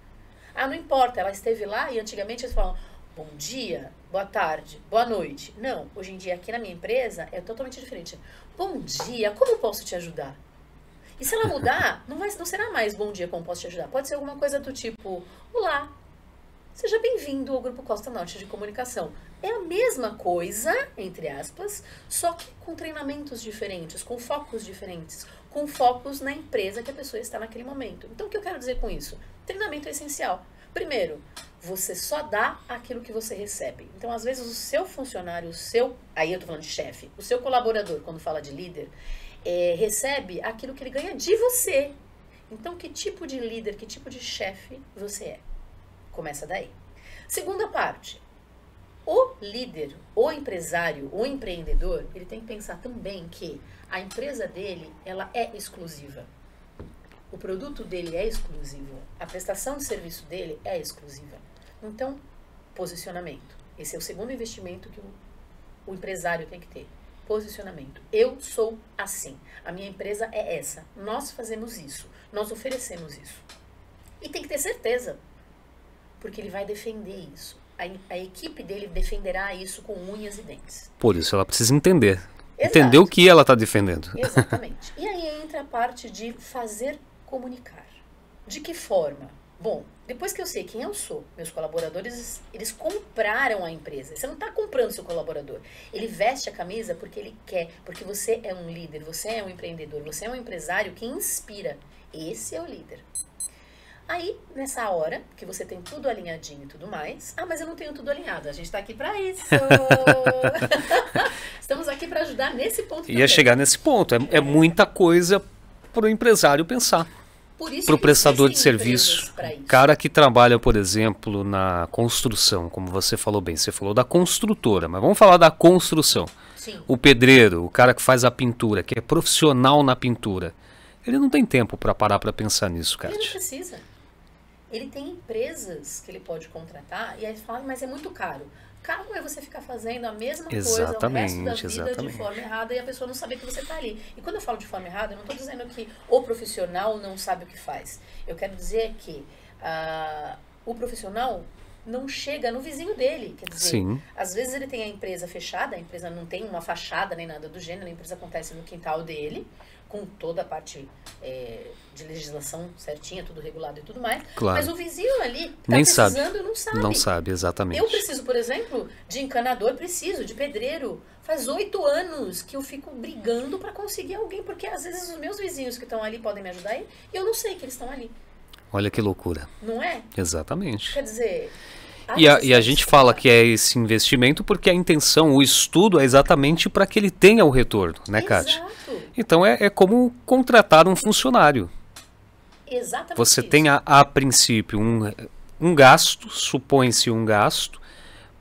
Ah, não importa, ela esteve lá e antigamente eles falavam bom dia, boa tarde, boa noite. Não, hoje em dia aqui na minha empresa é totalmente diferente. Bom dia, como posso te ajudar? E se ela mudar, não será mais bom dia, como posso te ajudar? Pode ser alguma coisa do tipo, olá, seja bem-vindo ao Grupo Costa Norte de Comunicação. É a mesma coisa, entre aspas, só que com treinamentos diferentes, com focos diferentes, com focos na empresa que a pessoa está naquele momento. Então, o que eu quero dizer com isso? Treinamento é essencial. Primeiro, você só dá aquilo que você recebe. Então, às vezes, o seu funcionário, aí eu tô falando de chefe, o seu colaborador, quando fala de líder, recebe aquilo que ele ganha de você. Então, que tipo de líder, que tipo de chefe você é? Começa daí. Segunda parte, o líder, o empresário, o empreendedor, ele tem que pensar também que a empresa dele, ela é exclusiva. O produto dele é exclusivo. A prestação de serviço dele é exclusiva. Então, posicionamento. Esse é o segundo investimento que o empresário tem que ter. Posicionamento. Eu sou assim. A minha empresa é essa. Nós fazemos isso. Nós oferecemos isso. E tem que ter certeza. Porque ele vai defender isso. A equipe dele defenderá isso com unhas e dentes. Por isso ela precisa entender. Exato. Entender o que ela está defendendo. Exatamente. E aí entra a parte de fazer comunicar. De que forma? Bom, depois que eu sei quem eu sou, meus colaboradores, eles compraram a empresa. Você não está comprando seu colaborador. Ele veste a camisa porque ele quer, porque você é um líder, você é um empreendedor, você é um empresário que inspira. Esse é o líder. Aí, nessa hora, que você tem tudo alinhadinho e tudo mais... Ah, mas eu não tenho tudo alinhado. A gente está aqui para isso. Estamos aqui para ajudar nesse ponto também. Ia chegar nesse ponto. É muita coisa para o empresário pensar. Para o prestador de serviço. Cara que trabalha, por exemplo, na construção, como você falou bem. Você falou da construtora, mas vamos falar da construção. Sim. O pedreiro, o cara que faz a pintura, que é profissional na pintura. Ele não tem tempo para parar para pensar nisso, Kátia. Ele não precisa. Ele tem empresas que ele pode contratar e aí ele fala, mas é muito caro. Caro é você ficar fazendo a mesma coisa o resto da vida de forma errada e a pessoa não saber que você está ali. E quando eu falo de forma errada, eu não estou dizendo que o profissional não sabe o que faz. Eu quero dizer que o profissional não chega no vizinho dele. Quer dizer, Sim. Às vezes ele tem a empresa fechada, a empresa não tem uma fachada nem nada do gênero, a empresa acontece no quintal dele, com toda a parte de legislação certinha, tudo regulado e tudo mais. Claro. Mas o vizinho ali que nem está precisando não sabe. Não sabe, exatamente. Eu preciso, por exemplo, de encanador, preciso, de pedreiro. Faz 8 anos que eu fico brigando para conseguir alguém, porque às vezes os meus vizinhos que estão ali podem me ajudar e eu não sei que eles estão ali. Olha que loucura. Não é? Exatamente. Quer dizer... E a gente fala que é esse investimento porque a intenção, o estudo é exatamente para que ele tenha o retorno, né, Kátia? Exato. Então é como contratar um funcionário. Exatamente. Você tem a princípio um gasto, supõe-se um gasto,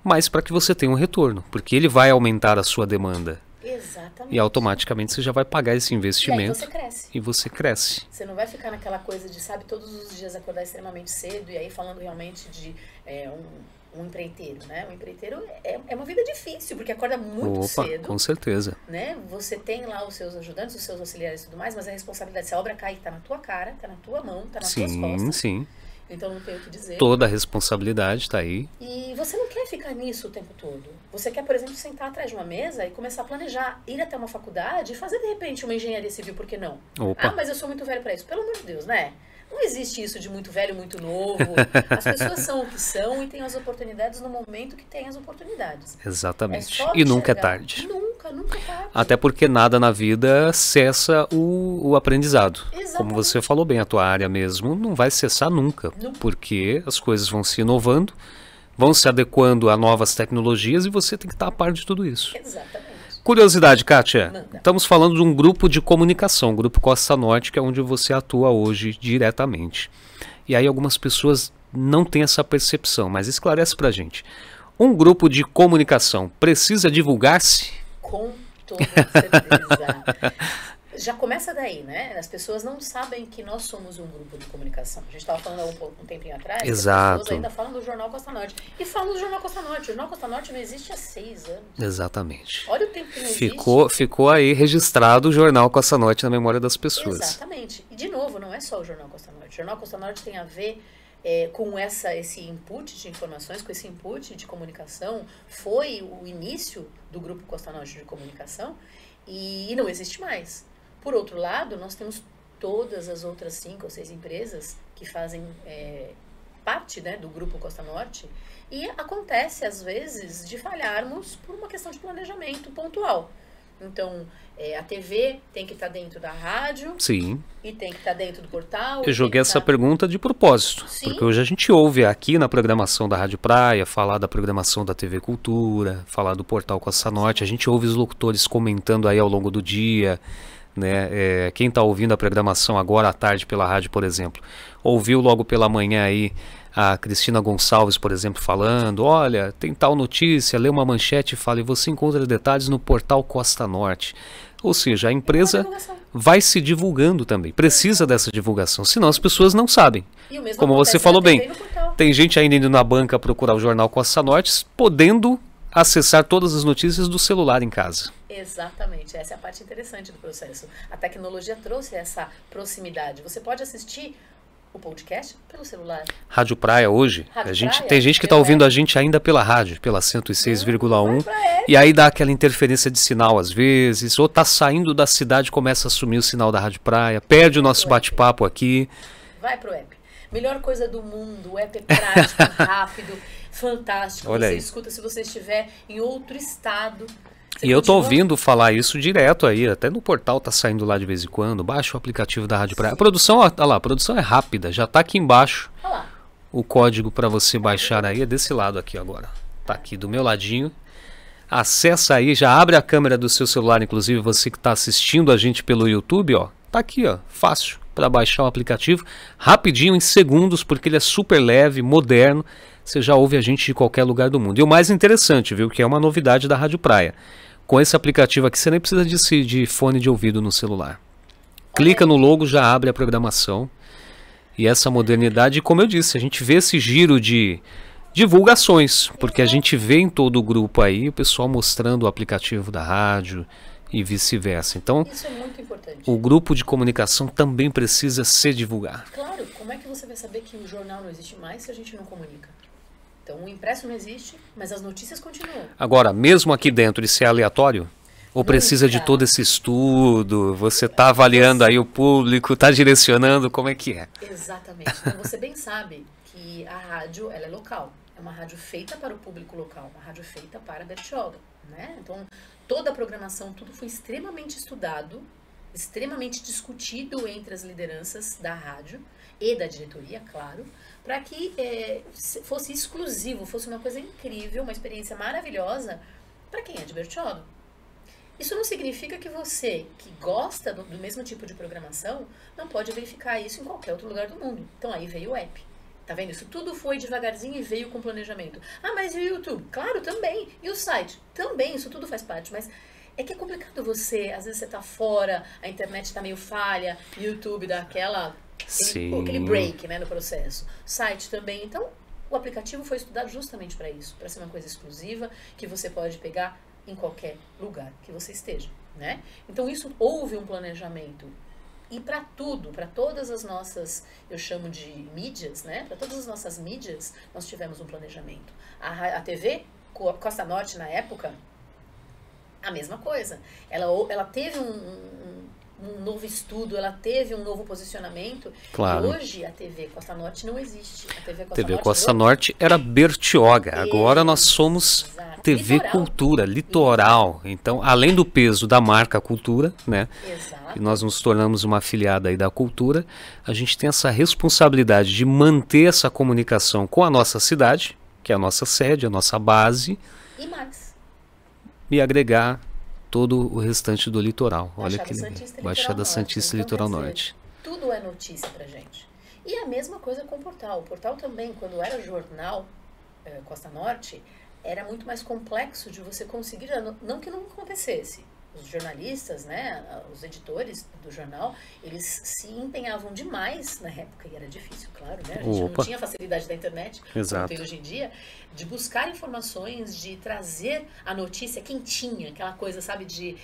mas para que você tenha um retorno, porque ele vai aumentar a sua demanda. Exatamente. E automaticamente você já vai pagar esse investimento. E aí você cresce. E você cresce. Você não vai ficar naquela coisa de, sabe, todos os dias acordar extremamente cedo e aí falando realmente de um empreiteiro, né? Um empreiteiro é uma vida difícil, porque acorda muito cedo. Com certeza. Né? Você tem lá os seus ajudantes, os seus auxiliares e tudo mais, mas a responsabilidade, se a obra cair, tá na tua cara, tá na tua mão, tá nas tuas costas. Sim. Então não tem o que dizer. Toda a responsabilidade está aí. E você não quer ficar nisso o tempo todo. Você quer, por exemplo, sentar atrás de uma mesa e começar a planejar, ir até uma faculdade e fazer, de repente, uma engenharia civil, por que não? Opa. Ah, mas eu sou muito velho para isso. Pelo amor de Deus, né? Não existe isso de muito velho, muito novo. As pessoas são o que são e têm as oportunidades no momento que têm as oportunidades. Exatamente. É e nunca é tarde. Nunca é tarde. Até porque nada na vida cessa o aprendizado. Exatamente. Como você falou bem, a tua área mesmo não vai cessar nunca. Porque as coisas vão se inovando, vão se adequando a novas tecnologias e você tem que estar a par de tudo isso. Exatamente. Curiosidade, Kátia. Manda. Estamos falando de um grupo de comunicação, o Grupo Costa Norte, que é onde você atua hoje diretamente. E aí algumas pessoas não têm essa percepção, mas esclarece pra gente. Um grupo de comunicação precisa divulgar-se? Com toda certeza. Já começa daí, né? As pessoas não sabem que nós somos um grupo de comunicação. A gente estava falando há um tempinho atrás, Exato. as pessoas ainda falam do Jornal Costa Norte. E falam do Jornal Costa Norte. O Jornal Costa Norte não existe há 6 anos. Exatamente. Olha o tempo que não Ficou aí registrado o Jornal Costa Norte na memória das pessoas. Exatamente. E, de novo, não é só o Jornal Costa Norte. O Jornal Costa Norte tem a ver com esse input de informações, com esse input de comunicação, foi o início do Grupo Costa Norte de Comunicação e não existe mais. Por outro lado, nós temos todas as outras 5 ou 6 empresas que fazem parte, né, do Grupo Costa Norte, e acontece, às vezes, de falharmos por uma questão de planejamento pontual. Então, a TV tem que estar dentro da rádio. Sim. E tem que estar dentro do portal. Eu joguei essa pergunta de propósito. Sim. Porque hoje a gente ouve aqui na programação da Rádio Praia, falar da programação da TV Cultura, falar do portal Costa Norte. A gente ouve os locutores comentando aí ao longo do dia, né? Quem está ouvindo a programação agora à tarde pela rádio, por exemplo, ouviu logo pela manhã aí a Cristina Gonçalves, por exemplo, falando, olha, tem tal notícia, lê uma manchete e fala, e você encontra detalhes no portal Costa Norte. Ou seja, a empresa vai se divulgando também, precisa dessa divulgação, senão as pessoas não sabem. Como você falou bem, tem gente ainda indo na banca procurar o jornal Costa Norte, podendo acessar todas as notícias do celular em casa. Exatamente, essa é a parte interessante do processo. A tecnologia trouxe essa proximidade. Você pode assistir o podcast pelo celular. Rádio Praia hoje, tem gente que está ouvindo a gente ainda pela rádio, pela 106,1, e aí dá aquela interferência de sinal às vezes, ou está saindo da cidade, começa a sumir o sinal da Rádio Praia, perde o nosso bate-papo aqui. Vai pro app. Melhor coisa do mundo, o app é prático, rápido, fantástico. Olha você aí. Escuta se você estiver em outro estado. E eu tô ouvindo falar isso direto aí, até no portal tá saindo lá de vez em quando, baixa o aplicativo da Rádio Praia. A produção, olha lá, a produção é rápida, já tá aqui embaixo. O código para você baixar aí é desse lado aqui agora. Tá aqui do meu ladinho. Acessa aí, já abre a câmera do seu celular, inclusive você que tá assistindo a gente pelo YouTube, ó. Tá aqui, ó, fácil para baixar o aplicativo, rapidinho, em segundos, porque ele é super leve, moderno. Você já ouve a gente de qualquer lugar do mundo. E o mais interessante, viu, que é uma novidade da Rádio Praia. Com esse aplicativo aqui, você nem precisa de fone de ouvido no celular. Clica no logo, já abre a programação. E essa modernidade, como eu disse, a gente vê esse giro de divulgações, porque a gente vê em todo o grupo aí o pessoal mostrando o aplicativo da rádio e vice-versa. Então, isso é muito importante. O grupo de comunicação também precisa se divulgar. Claro, como é que você vai saber que o jornal não existe mais se a gente não comunica? Então, o impresso não existe, mas as notícias continuam. Agora, mesmo aqui dentro, isso é aleatório? Ou precisa de todo esse estudo? Você está avaliando aí o público, está direcionando, como é que é? Exatamente. Então, você bem sabe que a rádio, ela é local. É uma rádio feita para o público local, uma rádio feita para Bertioga, né? Então, toda a programação, tudo foi extremamente estudado, extremamente discutido entre as lideranças da rádio e da diretoria, claro, para que fosse exclusivo, fosse uma coisa incrível, uma experiência maravilhosa para quem é de Bertioga. Isso não significa que você, que gosta do mesmo tipo de programação, não pode verificar isso em qualquer outro lugar do mundo. Então aí veio o app. Tá vendo? Isso tudo foi devagarzinho e veio com planejamento. Ah, mas e o YouTube? Claro, também. E o site? Também, isso tudo faz parte. Mas é que é complicado você, às vezes você tá fora, a internet tá meio falha, o YouTube dá aquele break, né, no processo. Site também. Então, o aplicativo foi estudado justamente para isso, para ser uma coisa exclusiva, que você pode pegar em qualquer lugar que você esteja, né? Então, isso houve um planejamento. E para tudo, para todas as nossas, eu chamo de mídias, né? Para todas as nossas mídias, nós tivemos um planejamento. A TV Costa Norte, na época, a mesma coisa. Ela teve um novo estudo, ela teve um novo posicionamento. Claro. E hoje a TV Costa Norte não existe. A TV Costa Norte era Bertioga. Agora nós somos TV Litoral. Cultura, Litoral. Então, além do peso da marca Cultura, né? Exato. E nós nos tornamos uma afiliada aí da Cultura, a gente tem essa responsabilidade de manter essa comunicação com a nossa cidade, que é a nossa sede, a nossa base. E mais. E agregar todo o restante do litoral. Olha que Baixada Santista Litoral Norte. Tudo é notícia pra gente. E a mesma coisa com o portal. O portal também, quando era jornal Costa Norte, era muito mais complexo de você conseguir, não que não acontecesse. os jornalistas, né, os editores do jornal, eles se empenhavam demais na época, e era difícil, claro, né? A gente não tinha a facilidade da internet, como tem hoje em dia, de buscar informações, de trazer a notícia quentinha, aquela coisa, sabe, de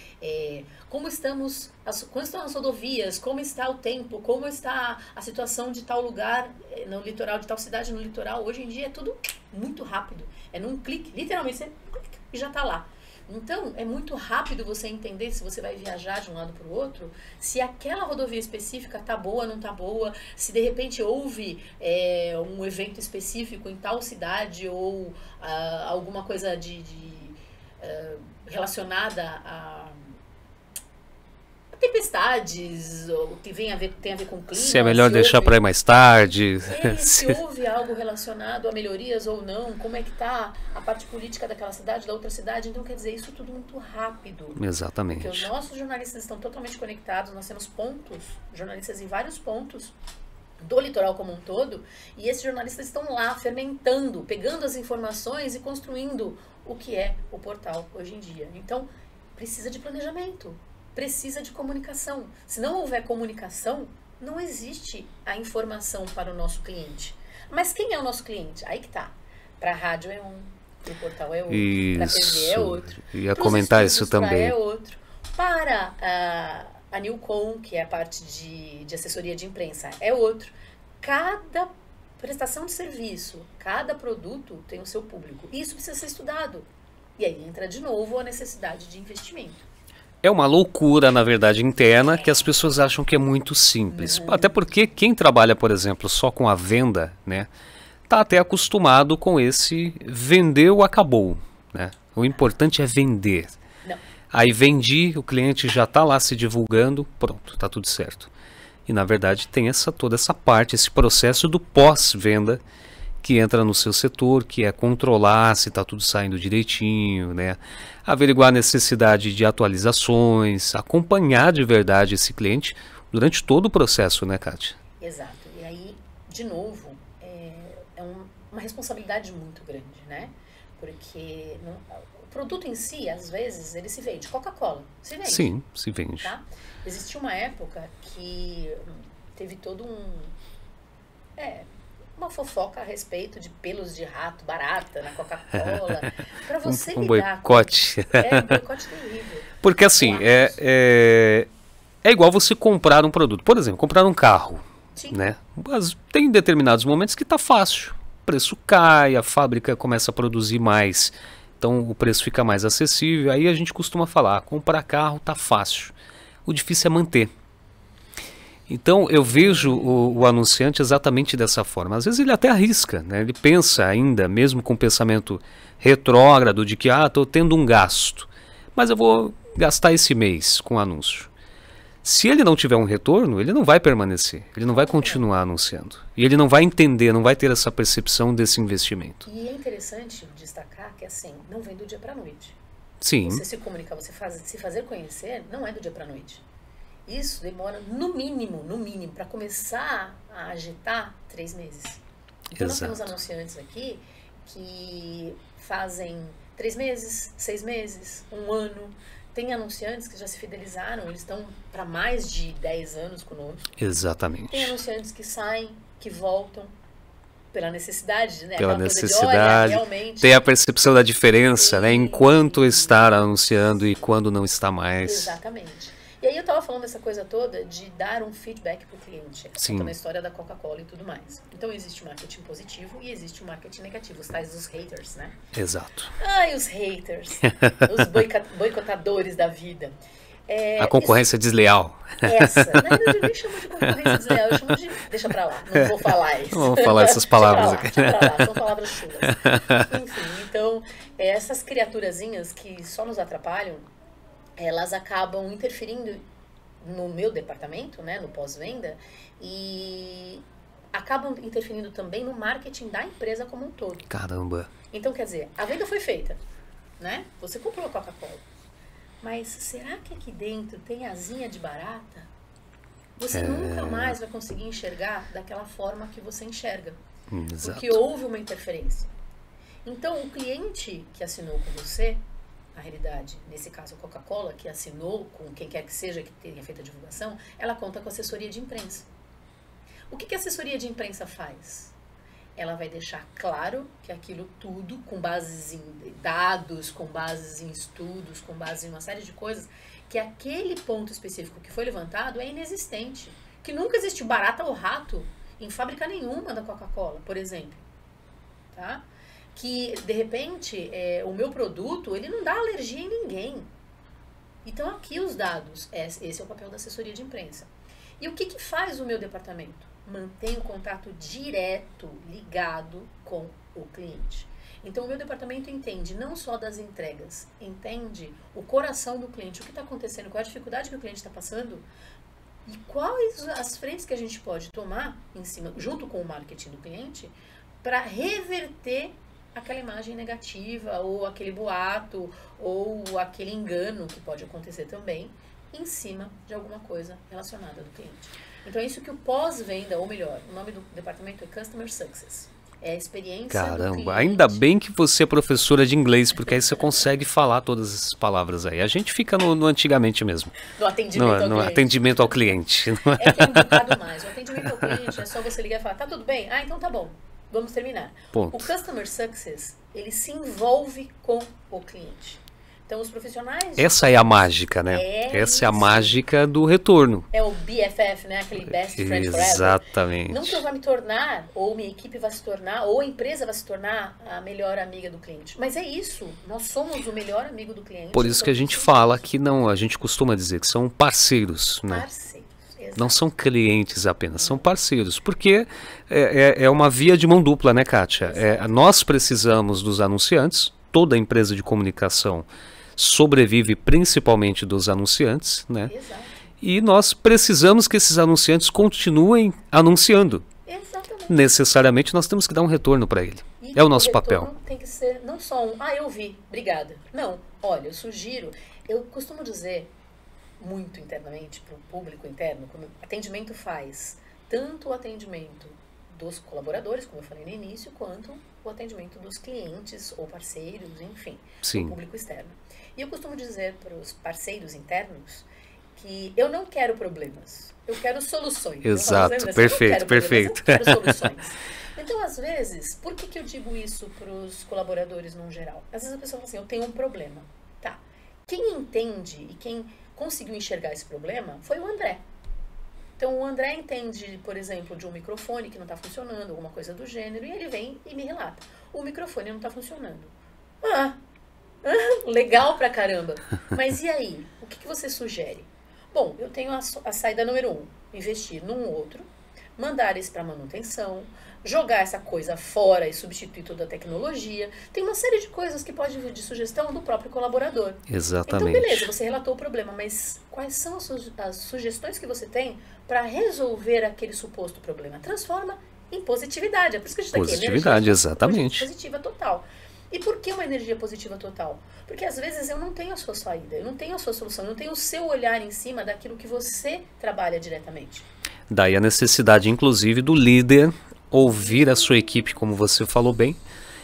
como estão as rodovias, como está o tempo, como está a situação de tal lugar no litoral, de tal cidade no litoral. Hoje em dia é tudo muito rápido, é num clique, literalmente você clica e já está lá. Então, é muito rápido você entender se você vai viajar de um lado para o outro, se aquela rodovia específica está boa, não está boa, se de repente houve um evento específico em tal cidade ou alguma coisa relacionada a tempestades, ou que tem a ver com clima. Se é melhor deixar para ir mais tarde. Se houve algo relacionado a melhorias ou não, como é que está a parte política daquela cidade, da outra cidade. Então, quer dizer, isso tudo muito rápido. Exatamente. Porque os nossos jornalistas estão totalmente conectados, nós temos jornalistas em vários pontos do litoral como um todo, e esses jornalistas estão lá fermentando, pegando as informações e construindo o que é o portal hoje em dia. Então, precisa de planejamento. Precisa de comunicação. Se não houver comunicação, não existe a informação para o nosso cliente. Mas quem é o nosso cliente? Aí que tá. Para a rádio é um, para o portal é outro, para a TV é outro. Ia comentar isso também. É outro. Para a Newcom, que é a parte de assessoria de imprensa, é outro. Cada prestação de serviço, cada produto tem o seu público. E isso precisa ser estudado. E aí entra de novo a necessidade de investimento. É uma loucura, na verdade, interna, que as pessoas acham que é muito simples. Até porque quem trabalha, por exemplo, só com a venda, né, tá até acostumado com esse vendeu, acabou, né? O importante é vender. Não. Aí vendi, o cliente já está lá se divulgando, pronto, tá tudo certo. E na verdade tem toda essa parte, esse processo do pós-venda que entra no seu setor, que é controlar se está tudo saindo direitinho, né? Averiguar a necessidade de atualizações, acompanhar de verdade esse cliente durante todo o processo, né, Kátia? Exato. E aí, de novo, é uma responsabilidade muito grande, né? Porque o produto em si, às vezes, ele se vende. Coca-Cola, se vende. Sim, se vende. Tá? Existiu uma época que teve todo uma fofoca a respeito de pelos de rato, barata na Coca-Cola. Para você um lidar boicote. Um boicote terrível. Porque assim, é igual você comprar um produto. Por exemplo, comprar um carro. Sim. Né? Mas tem determinados momentos que está fácil. O preço cai, a fábrica começa a produzir mais. Então o preço fica mais acessível. Aí a gente costuma falar, comprar carro está fácil. O difícil é manter. Então eu vejo o anunciante exatamente dessa forma. Às vezes ele até arrisca, né? Ele pensa ainda, mesmo com o pensamento retrógrado de que estou tendo um gasto, mas eu vou gastar esse mês com anúncio. Se ele não tiver um retorno, ele não vai permanecer, ele não vai continuar anunciando. E ele não vai entender, não vai ter essa percepção desse investimento. E é interessante destacar que assim, não vem do dia para a noite. Sim. Você se comunicar, se fazer conhecer, não é do dia para a noite. Isso demora, no mínimo, para começar a agitar 3 meses. Então, nós temos anunciantes aqui que fazem 3 meses, 6 meses, 1 ano. Tem anunciantes que já se fidelizaram, eles estão para mais de 10 anos conosco. Exatamente. Tem anunciantes que saem, que voltam pela necessidade, né? Pela aquela necessidade. Coisa de, olha, realmente, tem a percepção da diferença, né? Enquanto estar anunciando e quando não está mais. Exatamente. E aí eu estava falando essa coisa toda de dar um feedback para o cliente, contando a história da Coca-Cola e tudo mais. Então existe o marketing positivo e existe o marketing negativo, os tais dos haters, né? Exato. Ai, os haters, os boicotadores da vida. A concorrência desleal. Eu nem chamo de concorrência desleal, eu chamo de... Deixa pra lá, não vou falar isso. Não vou falar essas palavras aqui. Deixa pra lá, são palavras chulas. Enfim, então, essas criaturazinhas que só nos atrapalham, elas acabam interferindo no meu departamento, né, no pós-venda, e acabam interferindo também no marketing da empresa como um todo. Caramba. Então, quer dizer, a venda foi feita, né? Você comprou a Coca-Cola. Mas será que aqui dentro tem asinha de barata? Você nunca mais vai conseguir enxergar daquela forma que você enxerga. Exato. Porque houve uma interferência. Então, o cliente que assinou com você, na realidade, nesse caso a Coca-Cola, que assinou com quem quer que seja que tenha feito a divulgação, ela conta com assessoria de imprensa. O que a assessoria de imprensa faz? Ela vai deixar claro que aquilo tudo, com bases em dados, com bases em estudos, com bases em uma série de coisas, que aquele ponto específico que foi levantado é inexistente. Que nunca existiu barata ou rato em fábrica nenhuma da Coca-Cola, por exemplo. Tá? Que, de repente, o meu produto, ele não dá alergia em ninguém. Então, aqui os dados, esse é o papel da assessoria de imprensa. E o que faz o meu departamento? Mantém o contato direto, ligado com o cliente. Então, o meu departamento entende não só das entregas, entende o coração do cliente, o que está acontecendo, qual é a dificuldade que o cliente está passando e quais as frentes que a gente pode tomar em cima, junto com o marketing do cliente, para reverter aquela imagem negativa, ou aquele boato, ou aquele engano que pode acontecer também, em cima de alguma coisa relacionada do cliente. Então é isso que o pós-venda, ou melhor, o nome do departamento é Customer Success. É a experiência do cliente. Ainda bem que você é professora de inglês, porque aí você consegue falar todas essas palavras aí. A gente fica no antigamente mesmo. No atendimento ao cliente. Atendimento ao cliente. É que é um bocado mais. O atendimento ao cliente é só você ligar e falar, tá tudo bem? Ah, então tá bom. Vamos terminar. Ponto. O Customer Success, ele se envolve com o cliente. Então, os profissionais... Essa é a mágica, né? Essa é a mágica do retorno. É o BFF, né? Aquele Best Friend Forever. Exatamente. Não que eu vá me tornar, ou minha equipe vai se tornar, ou a empresa vai se tornar a melhor amiga do cliente. Mas é isso. Nós somos o melhor amigo do cliente. Por isso que a gente fala que não... A gente costuma dizer que são parceiros, né? Parceiros. Exato. Não são clientes apenas, são parceiros. Porque é uma via de mão dupla, né, Kátia? Nós precisamos dos anunciantes, toda empresa de comunicação sobrevive principalmente dos anunciantes, né? Exato. E nós precisamos que esses anunciantes continuem anunciando. Exatamente. Necessariamente nós temos que dar um retorno para ele. É o nosso papel. Tem que ser não só eu vi, obrigada. Não, olha, eu sugiro, eu costumo dizer muito internamente para o público interno, como atendimento faz tanto o atendimento dos colaboradores, como eu falei no início, quanto o atendimento dos clientes ou parceiros, enfim, Sim. do público externo. E eu costumo dizer para os parceiros internos que eu não quero problemas, eu quero soluções. Exato, perfeito, perfeito. Eu quero soluções. Então, às vezes, por que eu digo isso para os colaboradores no geral? Às vezes a pessoa fala assim, eu tenho um problema. Tá. Quem entende e quem conseguiu enxergar esse problema foi o André. Então, o André entende, por exemplo, de um microfone que não está funcionando, alguma coisa do gênero, e ele vem e me relata. O microfone não está funcionando. Legal pra caramba. Mas e aí? O que você sugere? Bom, eu tenho a saída número 1. Investir num outro, mandar esse para manutenção, jogar essa coisa fora e substituir toda a tecnologia. Tem uma série de coisas que pode vir de sugestão do próprio colaborador. Exatamente. Então, beleza, você relatou o problema, mas quais são as sugestões que você tem para resolver aquele suposto problema? Transforma em positividade. É por isso que a gente está aqui. Positividade, exatamente. Positiva total. E por que uma energia positiva total? Porque às vezes eu não tenho a sua saída, eu não tenho a sua solução, eu não tenho o seu olhar em cima daquilo que você trabalha diretamente. Daí a necessidade, inclusive, do líder ouvir a sua equipe, como você falou bem,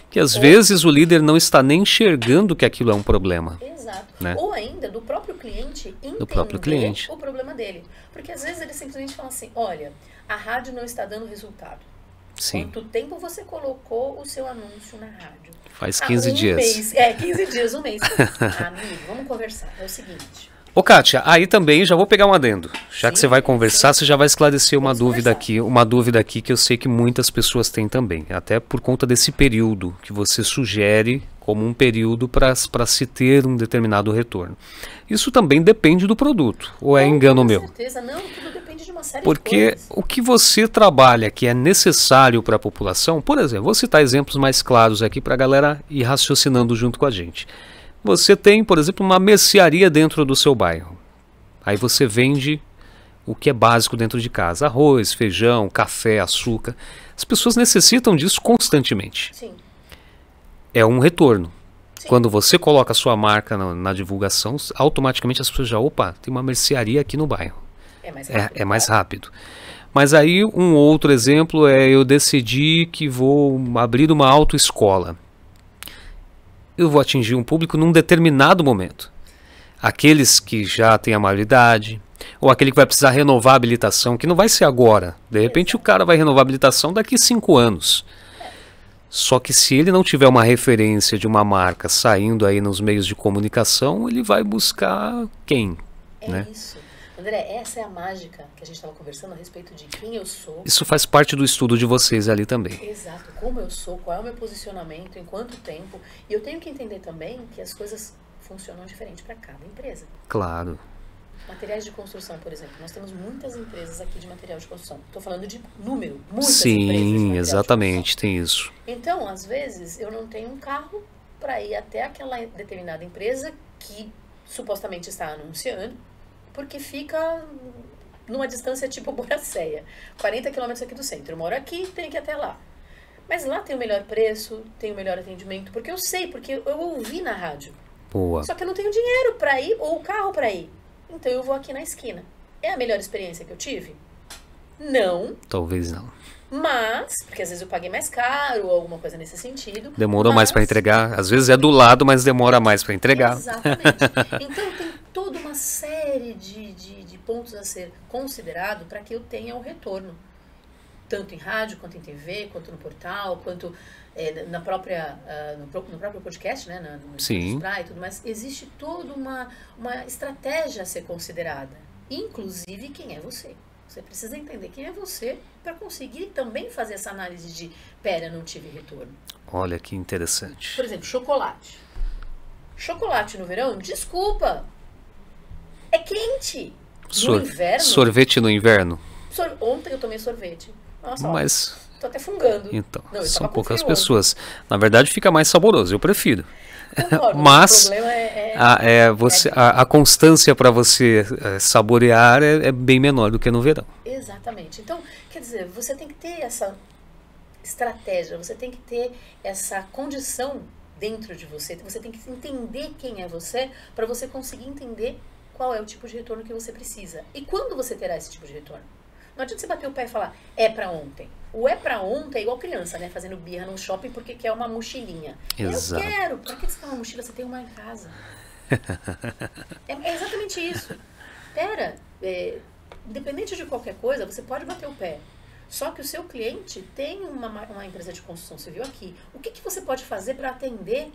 que às vezes o líder não está nem enxergando que aquilo é um problema. Exato. Né? Ou ainda do próprio cliente entender o problema dele. Porque às vezes ele simplesmente fala assim, olha, a rádio não está dando resultado. Sim. Quanto tempo você colocou o seu anúncio na rádio? Faz 15 dias. Mês. 15 dias, um mês. Amigo, vamos conversar. É o seguinte. Ô, Kátia, aí também já vou pegar um adendo. Já Sim, que você vai conversar, sim. você já vai esclarecer uma Vamos dúvida conversar. aqui que eu sei que muitas pessoas têm também. Até por conta desse período que você sugere como um período para se ter um determinado retorno. Isso também depende do produto, ou é engano meu? Com certeza, não, tudo depende de uma série Porque de coisas. o que você trabalha que é necessário para a população, por exemplo, vou citar exemplos mais claros aqui para a galera ir raciocinando junto com a gente. Você tem, por exemplo, uma mercearia dentro do seu bairro. Aí você vende o que é básico dentro de casa. Arroz, feijão, café, açúcar. As pessoas necessitam disso constantemente. Sim. É um retorno. Sim. Quando você coloca a sua marca na divulgação, automaticamente as pessoas já, opa, tem uma mercearia aqui no bairro. É mais rápido. É mais rápido. Mas aí um outro exemplo é eu decidi que vou abrir uma autoescola. eu vou atingir um público num determinado momento. Aqueles que já têm a maioridade, ou aquele que vai precisar renovar a habilitação, que não vai ser agora. De repente o cara vai renovar a habilitação daqui a 5 anos. Só que se ele não tiver uma referência de uma marca saindo aí nos meios de comunicação, ele vai buscar quem? Né? Isso. André, essa é a mágica que a gente estava conversando a respeito de quem eu sou. Isso faz parte do estudo de vocês ali também. Exato. Como eu sou, qual é o meu posicionamento, em quanto tempo. E eu tenho que entender também que as coisas funcionam diferente para cada empresa. Claro. Materiais de construção, por exemplo. Nós temos muitas empresas aqui de material de construção. Estou falando de número. Muitas empresas de material de exatamente, tem isso. Então, às vezes, eu não tenho um carro para ir até aquela determinada empresa que supostamente está anunciando, porque fica numa distância tipo Boracéia, 40 quilômetros aqui do centro. Eu moro aqui, tenho que ir até lá. Mas lá tem o melhor preço, tem o melhor atendimento, porque eu sei, porque eu ouvi na rádio. Boa. Só que eu não tenho dinheiro para ir ou o carro para ir. Então eu vou aqui na esquina. É a melhor experiência que eu tive? Não. Talvez não. Mas, porque às vezes eu paguei mais caro ou alguma coisa nesse sentido. Demorou mais para entregar. Às vezes é do lado, mas demora mais para entregar. Exatamente. Então tem toda uma série de pontos a ser considerado para que eu tenha o retorno. Tanto em rádio, quanto em TV, quanto no portal, quanto na própria, no próprio podcast, né, no Sim. e tudo mais. Existe toda uma estratégia a ser considerada. Inclusive quem é você. Você precisa entender quem é você para conseguir também fazer essa análise de, pera, não tive retorno. Olha que interessante. Por exemplo, chocolate. Chocolate no verão, desculpa, é quente. No inverno... Sorvete no inverno? Ontem eu tomei sorvete. Nossa, mas... tô até fungando. Então, não, são poucas pessoas. Na verdade, fica mais saboroso, eu prefiro. Concordo, mas o problema a constância para você saborear é bem menor do que no verão. Exatamente. Então, quer dizer, você tem que ter essa estratégia, você tem que ter essa condição dentro de você, você tem que entender quem é você para você conseguir entender qual é o tipo de retorno que você precisa. E quando você terá esse tipo de retorno? Não adianta você bater o pé e falar, é pra ontem. O é pra ontem é igual criança, né? Fazendo birra no shopping porque quer uma mochilinha. Exato. Eu quero. Pra que você quer uma mochila? Você tem uma em casa. É exatamente isso. Pera, independente de qualquer coisa, você pode bater o pé. Só que o seu cliente tem uma empresa de construção civil aqui. O que você pode fazer para atender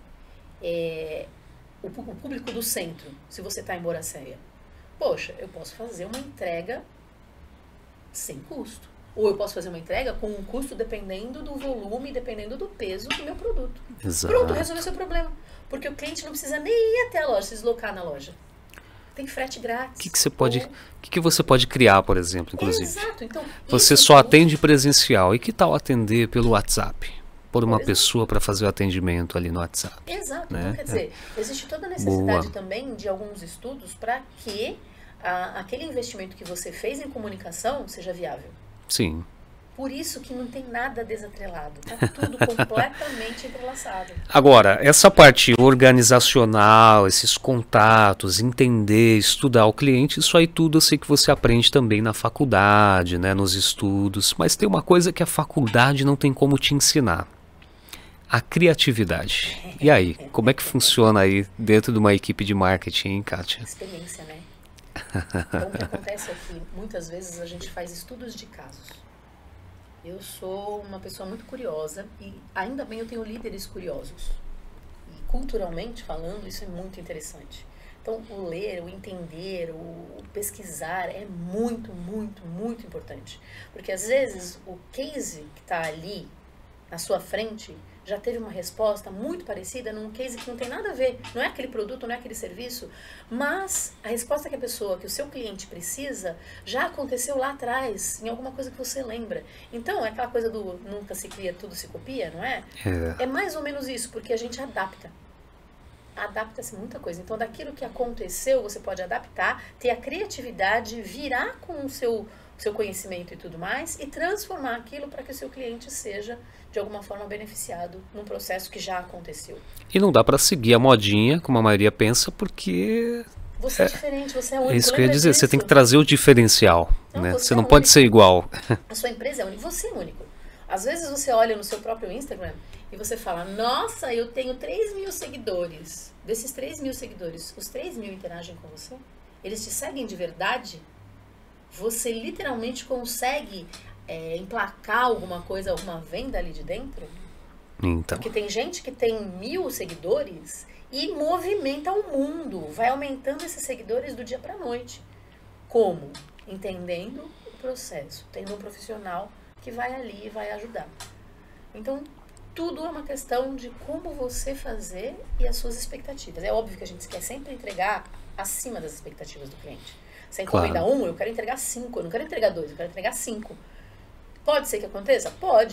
o público do centro, se você está em Boracéia? Poxa, eu posso fazer uma entrega sem custo. Ou eu posso fazer uma entrega com um custo dependendo do volume, dependendo do peso do meu produto. Exato. Pronto, resolveu seu problema. Porque o cliente não precisa nem ir até a loja, se deslocar na loja. Tem frete grátis. O que você pode criar, por exemplo, inclusive? Exato. Então, você só atende presencial. E que tal atender pelo WhatsApp? Por uma pessoa para fazer o atendimento ali no WhatsApp. Exato. Né? Então, quer dizer, existe toda a necessidade também de alguns estudos para que aquele investimento que você fez em comunicação seja viável. Sim. Por isso que não tem nada desatrelado. Está tudo completamente entrelaçado. Agora, essa parte organizacional, esses contatos, entender, estudar o cliente, isso aí tudo eu sei que você aprende também na faculdade, né, nos estudos. Mas tem uma coisa que a faculdade não tem como te ensinar. A criatividade. E aí, como é que funciona aí dentro de uma equipe de marketing, hein, Kátia? Experiência, né? Então, o que acontece é que muitas vezes a gente faz estudos de casos. Eu sou uma pessoa muito curiosa e ainda bem eu tenho líderes curiosos. E culturalmente falando, isso é muito interessante. Então, o ler, o entender, o pesquisar é muito, muito, muito importante. Porque às vezes o case que está ali na sua frente já teve uma resposta muito parecida num case que não tem nada a ver, não é aquele produto, não é aquele serviço, mas a resposta que o seu cliente precisa, já aconteceu lá atrás, em alguma coisa que você lembra. Então, é aquela coisa do nunca se cria, tudo se copia, não é? É mais ou menos isso, porque a gente adapta. Adapta-se muita coisa. Então, daquilo que aconteceu, você pode adaptar, ter a criatividade, virar com o seu conhecimento e tudo mais, e transformar aquilo para que o seu cliente seja, de alguma forma, beneficiado num processo que já aconteceu. E não dá para seguir a modinha, como a maioria pensa, porque... Você é diferente, você é único. É isso que eu ia dizer, você tem que trazer o diferencial. Né? Você não pode ser igual. A sua empresa é única, você é único. Às vezes você olha no seu próprio Instagram e você fala, nossa, eu tenho 3.000 seguidores. Desses 3.000 seguidores, os 3.000 interagem com você? Eles te seguem de verdade? Você literalmente consegue emplacar alguma coisa, alguma venda ali de dentro? Então. Porque tem gente que tem 1.000 seguidores e movimenta o mundo, vai aumentando esses seguidores do dia para a noite. Como? Entendendo o processo, tendo um profissional que vai ali e vai ajudar. Então, tudo é uma questão de como você fazer e as suas expectativas. É óbvio que a gente quer sempre entregar acima das expectativas do cliente. Se encomenda 1, eu quero entregar 5, eu não quero entregar 2, eu quero entregar 5. Pode ser que aconteça?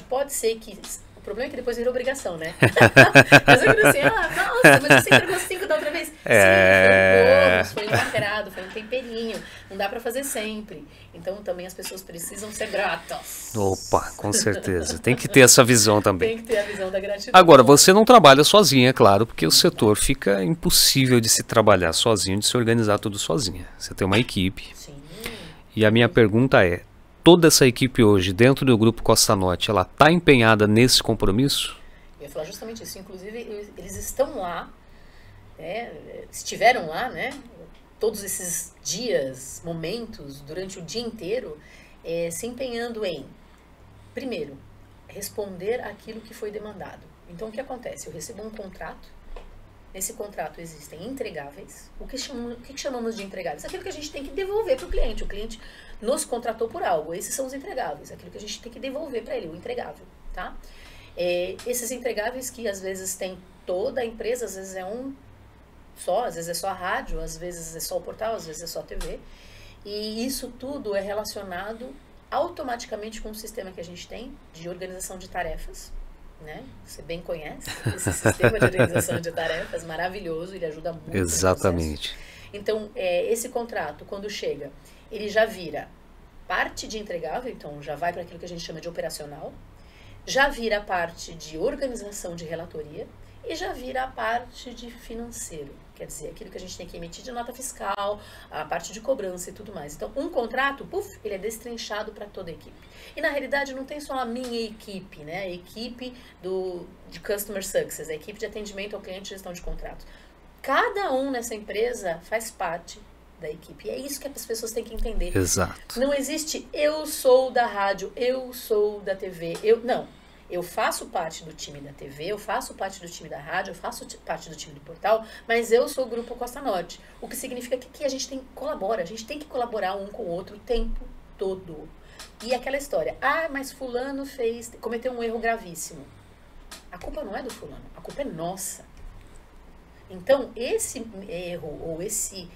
Pode ser que... O problema é que depois vira obrigação, né? Mas eu quero assim, nossa, mas você entregou 5 da outra vez. Sim, foi um bônus, foi um lacrado, foi um temperinho. Não dá pra fazer sempre. Então também as pessoas precisam ser gratas. Opa, com certeza. Tem que ter essa visão também. Tem que ter a visão da gratidão. Agora, você não trabalha sozinha, é claro, porque o setor fica impossível de se trabalhar sozinho, de se organizar tudo sozinha. Você tem uma equipe. Sim. E a minha pergunta é, toda essa equipe hoje, dentro do Grupo Costa Norte, ela está empenhada nesse compromisso? Eu ia falar justamente isso. Inclusive, eles estão lá, né, estiveram lá, né, todos esses dias, momentos, durante o dia inteiro, se empenhando em, primeiro, responder aquilo que foi demandado. Então, o que acontece? Eu recebo um contrato. Nesse contrato existem entregáveis. O que chamamos de entregáveis? Aquilo que a gente tem que devolver para o cliente. O cliente nos contratou por algo. Esses são os entregáveis. Aquilo que a gente tem que devolver para ele, o entregável. Tá? Esses entregáveis que às vezes tem toda a empresa, às vezes é um só, às vezes é só a rádio, às vezes é só o portal, às vezes é só a TV. E isso tudo é relacionado automaticamente com o sistema que a gente tem de organização de tarefas. Né? Você bem conhece esse sistema de organização de tarefas, maravilhoso, ele ajuda muito. Exatamente. Então, esse contrato, quando chega, ele já vira parte de entregável, então já vai para aquilo que a gente chama de operacional, já vira a parte de organização de relatoria e já vira a parte de financeiro, quer dizer, aquilo que a gente tem que emitir de nota fiscal, a parte de cobrança e tudo mais. Então, um contrato, ele é destrinchado para toda a equipe. E na realidade não tem só a minha equipe, né? A equipe de Customer Success, a equipe de atendimento ao cliente e gestão de contratos. Cada um nessa empresa faz parte da equipe. E é isso que as pessoas têm que entender. Exato. Não existe eu sou da rádio, eu sou da TV, não. Eu faço parte do time da TV, eu faço parte do time da rádio, eu faço parte do time do portal, mas eu sou o Grupo Costa Norte. O que significa que a gente colabora, a gente tem que colaborar um com o outro o tempo todo. E aquela história, mas fulano cometeu um erro gravíssimo. A culpa não é do fulano, a culpa é nossa. Então, esse erro ou esse...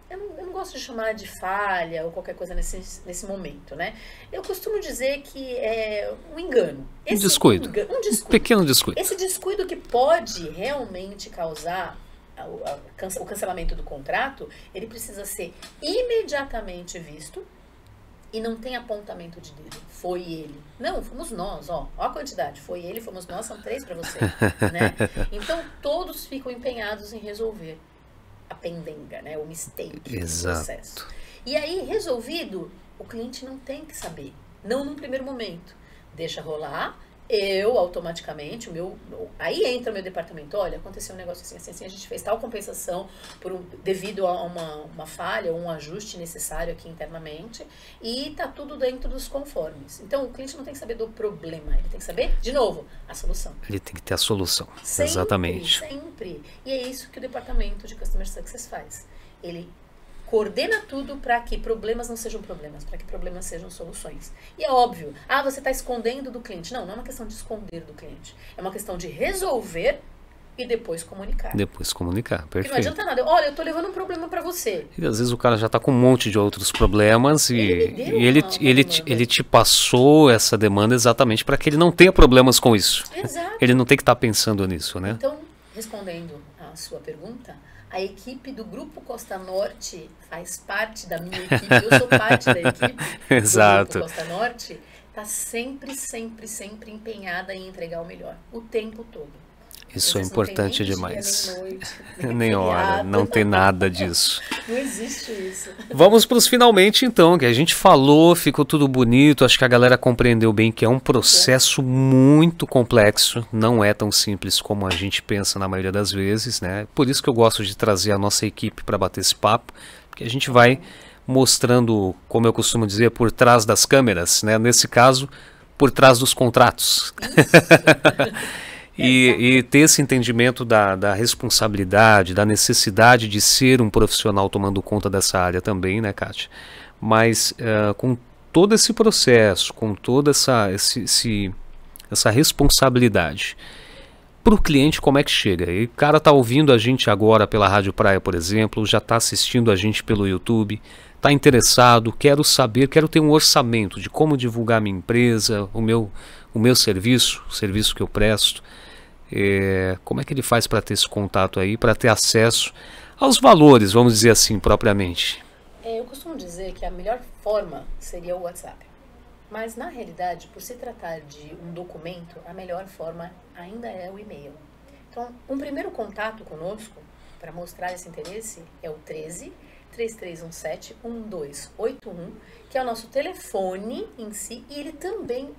Eu não gosto de chamar de falha ou qualquer coisa nesse momento, né? Eu costumo dizer que é um engano. Um descuido. Um pequeno descuido. Esse descuido que pode realmente causar o cancelamento do contrato, ele precisa ser imediatamente visto e não tem apontamento de dedo. Foi ele. Não, fomos nós, ó a quantidade. Foi ele, fomos nós, são 3 para você, né? Então, todos ficam empenhados em resolver a pendenga, né? O mistake do processo. E aí, resolvido, o cliente não tem que saber. Não num primeiro momento. Deixa rolar, eu automaticamente, aí entra o meu departamento, olha, aconteceu um negócio assim, a gente fez tal compensação devido a uma falha ou um ajuste necessário aqui internamente e tá tudo dentro dos conformes. Então, o cliente não tem que saber do problema, ele tem que saber, de novo, a solução. Ele tem que ter a solução, sempre, exatamente. Sempre. E é isso que o departamento de Customer Success faz. Ele coordena tudo para que problemas não sejam problemas, para que problemas sejam soluções. E é óbvio, você está escondendo do cliente. Não é uma questão de esconder do cliente. É uma questão de resolver e depois comunicar. Depois comunicar, perfeito. Porque não adianta nada. Olha, eu estou levando um problema para você. E às vezes o cara já está com um monte de outros problemas e ele te passou essa demanda exatamente para que ele não tenha problemas com isso. Exato. Ele não tem que estar pensando nisso, né? Então, respondendo à sua pergunta, a equipe do Grupo Costa Norte faz parte da minha equipe, eu sou parte da equipe Exato. do Grupo Costa Norte, está sempre empenhada em entregar o melhor, o tempo todo. Isso é importante demais. Nem noite, nem Nem hora, feriado. não tem nada disso. Não existe isso. Vamos para os finalmente então, que a gente falou, ficou tudo bonito, acho que a galera compreendeu bem que é um processo muito complexo, não é tão simples como a gente pensa na maioria das vezes, né? Por isso que eu gosto de trazer a nossa equipe para bater esse papo, porque a gente vai mostrando, como eu costumo dizer, por trás das câmeras, né? Nesse caso, por trás dos contratos. E ter esse entendimento da responsabilidade, da necessidade de ser um profissional tomando conta dessa área também, né, Kátia? Mas com todo esse processo, com toda essa responsabilidade, para o cliente como é que chega? E o cara está ouvindo a gente agora pela Rádio Praia, por exemplo, já está assistindo a gente pelo YouTube, está interessado, quero saber, quero ter um orçamento de como divulgar minha empresa, o meu serviço, o serviço que eu presto. Como é que ele faz para ter esse contato aí, para ter acesso aos valores, vamos dizer assim, propriamente? Eu costumo dizer que a melhor forma seria o WhatsApp. Mas, na realidade, por se tratar de um documento, a melhor forma ainda é o e-mail. Então, um primeiro contato conosco, para mostrar esse interesse, é o 13-3317-1281, que é o nosso telefone em si, e ele também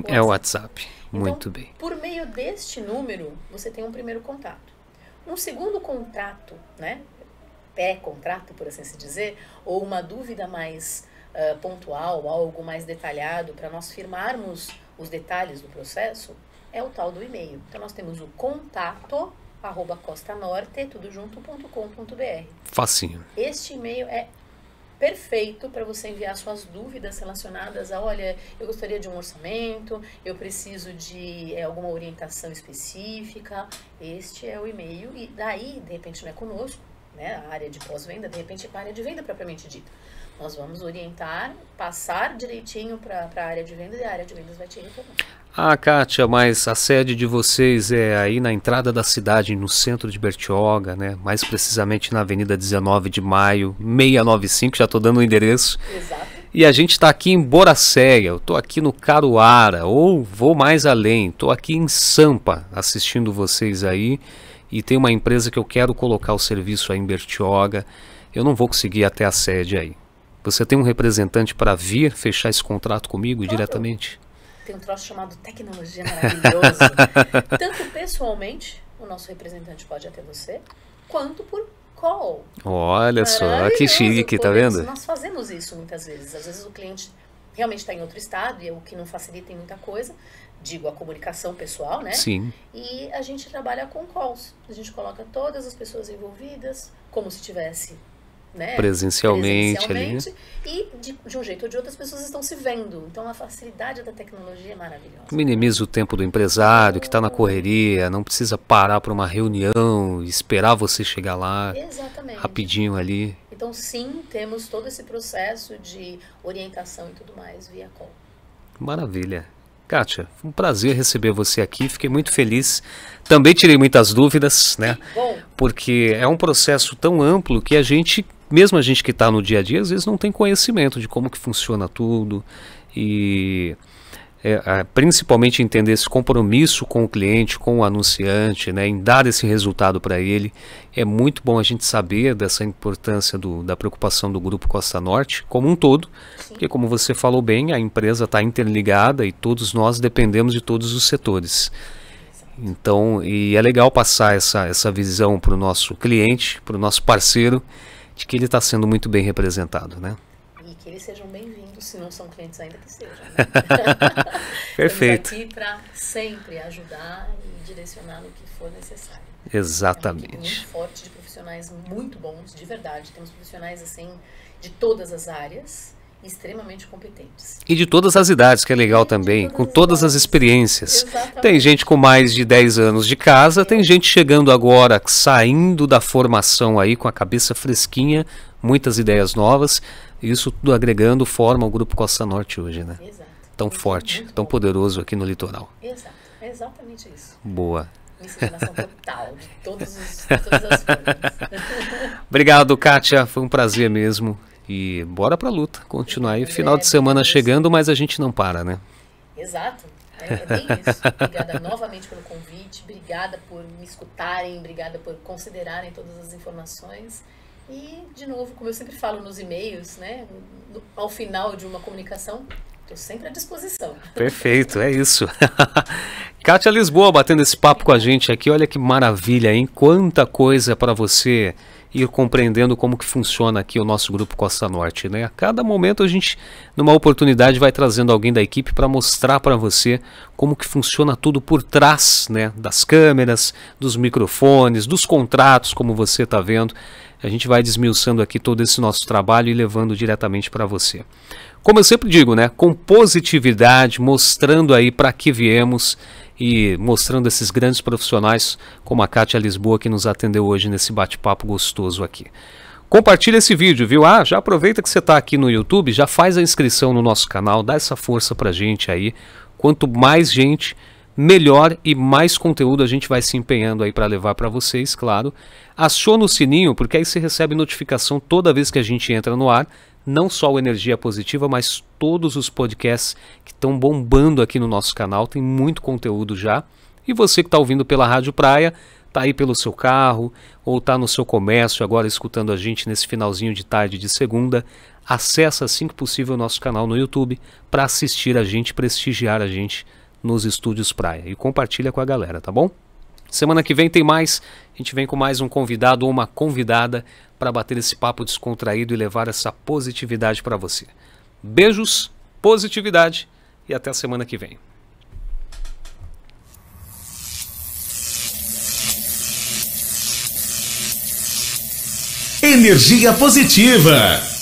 é o WhatsApp. Muito então, bem. Por meio deste número, você tem um primeiro contato. Um segundo contato, né, pré-contrato, por assim se dizer, ou uma dúvida mais pontual, algo mais detalhado, para nós firmarmos os detalhes do processo, é o tal do e-mail. Então, nós temos o contato@costanorte.com.br. Facinho. Este e-mail é perfeito para você enviar suas dúvidas relacionadas a, olha, eu gostaria de um orçamento, eu preciso de alguma orientação específica. Este é o e-mail e daí, de repente, não é conosco, né, a área de pós-venda, de repente é com a área de venda propriamente dita. Nós vamos orientar, passar direitinho para a área de vendas e a área de vendas vai te retornar. Ah, Kátia, mas a sede de vocês é aí na entrada da cidade, no centro de Bertioga, né? Mais precisamente na Avenida 19 de Maio, 695, já estou dando o endereço. Exato. E a gente está aqui em Boracéia, eu estou aqui no Caruara, ou vou mais além, estou aqui em Sampa assistindo vocês aí, e tem uma empresa que eu quero colocar o serviço aí em Bertioga, eu não vou conseguir ir até a sede aí. Você tem um representante para vir fechar esse contrato comigo diretamente? Tem um troço chamado tecnologia maravilhoso. Tanto pessoalmente, o nosso representante pode ir até você, quanto por call. Olha só, que chique, tá vendo? Nós fazemos isso muitas vezes. Às vezes o cliente realmente está em outro estado, e é o que não facilita em muita coisa, digo, a comunicação pessoal, né? Sim. E a gente trabalha com calls. A gente coloca todas as pessoas envolvidas, como se tivesse... né, presencialmente ali. E de um jeito ou de outro as pessoas estão se vendo. Então a facilidade da tecnologia é maravilhosa. Minimiza o tempo do empresário que está na correria, não precisa parar para uma reunião, esperar você chegar lá. Exatamente. Rapidinho ali. Então sim, temos todo esse processo de orientação e tudo mais via call. Maravilha. Kátia, foi um prazer receber você aqui, fiquei muito feliz. Também tirei muitas dúvidas, né? Bom. Porque é um processo tão amplo que a gente, mesmo a gente que está no dia a dia, às vezes não tem conhecimento de como que funciona tudo. E principalmente entender esse compromisso com o cliente, com o anunciante, né, em dar esse resultado para ele. É muito bom a gente saber dessa importância da preocupação do Grupo Costa Norte como um todo, Sim. Porque como você falou bem, a empresa está interligada e todos nós dependemos de todos os setores. Então, e é legal passar essa visão para o nosso cliente, para o nosso parceiro, de que ele está sendo muito bem representado, né? E que eles sejam bem-vindos, se não são clientes ainda, que sejam. Né? Perfeito. Estamos aqui para sempre ajudar e direcionar no que for necessário. Exatamente. É uma equipe muito forte de profissionais muito bons, de verdade. Temos profissionais assim de todas as áreas, extremamente competentes. E de todas as idades, que é legal também, com todas as experiências. Exatamente. Tem gente com mais de 10 anos de casa, tem gente chegando agora, saindo da formação aí com a cabeça fresquinha, muitas ideias novas, isso tudo agregando forma o Grupo Costa Norte hoje, né? Exato. Tão Muito forte, tão bom. poderoso aqui no litoral. Exato, é exatamente isso. Boa. Miscigenação total, de todas as formas. Obrigado, Kátia, foi um prazer mesmo. E bora pra luta, continuar aí. Final de semana chegando, mas a gente não para, né? Exato. É bem isso. Obrigada novamente pelo convite, obrigada por me escutarem, obrigada por considerarem todas as informações. E, de novo, como eu sempre falo nos e-mails, né, ao final de uma comunicação, estou sempre à disposição. Perfeito, é isso. Kátia Lisboa batendo esse papo com a gente aqui, olha que maravilha, hein? Quanta coisa para você ir compreendendo como que funciona aqui o nosso Grupo Costa Norte, né? A cada momento a gente, numa oportunidade, vai trazendo alguém da equipe para mostrar para você como que funciona tudo por trás, né? Das câmeras, dos microfones, dos contratos, como você está vendo. A gente vai desmiuçando aqui todo esse nosso trabalho e levando diretamente para você. Como eu sempre digo, né? Com positividade, mostrando aí para que viemos e mostrando esses grandes profissionais como a Kátia Lisboa que nos atendeu hoje nesse bate-papo gostoso aqui. Compartilha esse vídeo, viu? Já aproveita que você está aqui no YouTube, já faz a inscrição no nosso canal, dá essa força pra gente aí. Quanto mais gente, melhor e mais conteúdo a gente vai se empenhando aí para levar para vocês, claro. Aciona o sininho, porque aí você recebe notificação toda vez que a gente entra no ar. Não só o Energia Positiva, mas todos os podcasts que estão bombando aqui no nosso canal. Tem muito conteúdo já. E você que está ouvindo pela Rádio Praia, está aí pelo seu carro, ou está no seu comércio agora escutando a gente nesse finalzinho de tarde de segunda, acessa assim que possível o nosso canal no YouTube para assistir a gente, prestigiar a gente nos estúdios Praia. E compartilha com a galera, tá bom? Semana que vem tem mais, a gente vem com mais um convidado ou uma convidada para bater esse papo descontraído e levar essa positividade para você. Beijos, positividade e até a semana que vem. Energia positiva.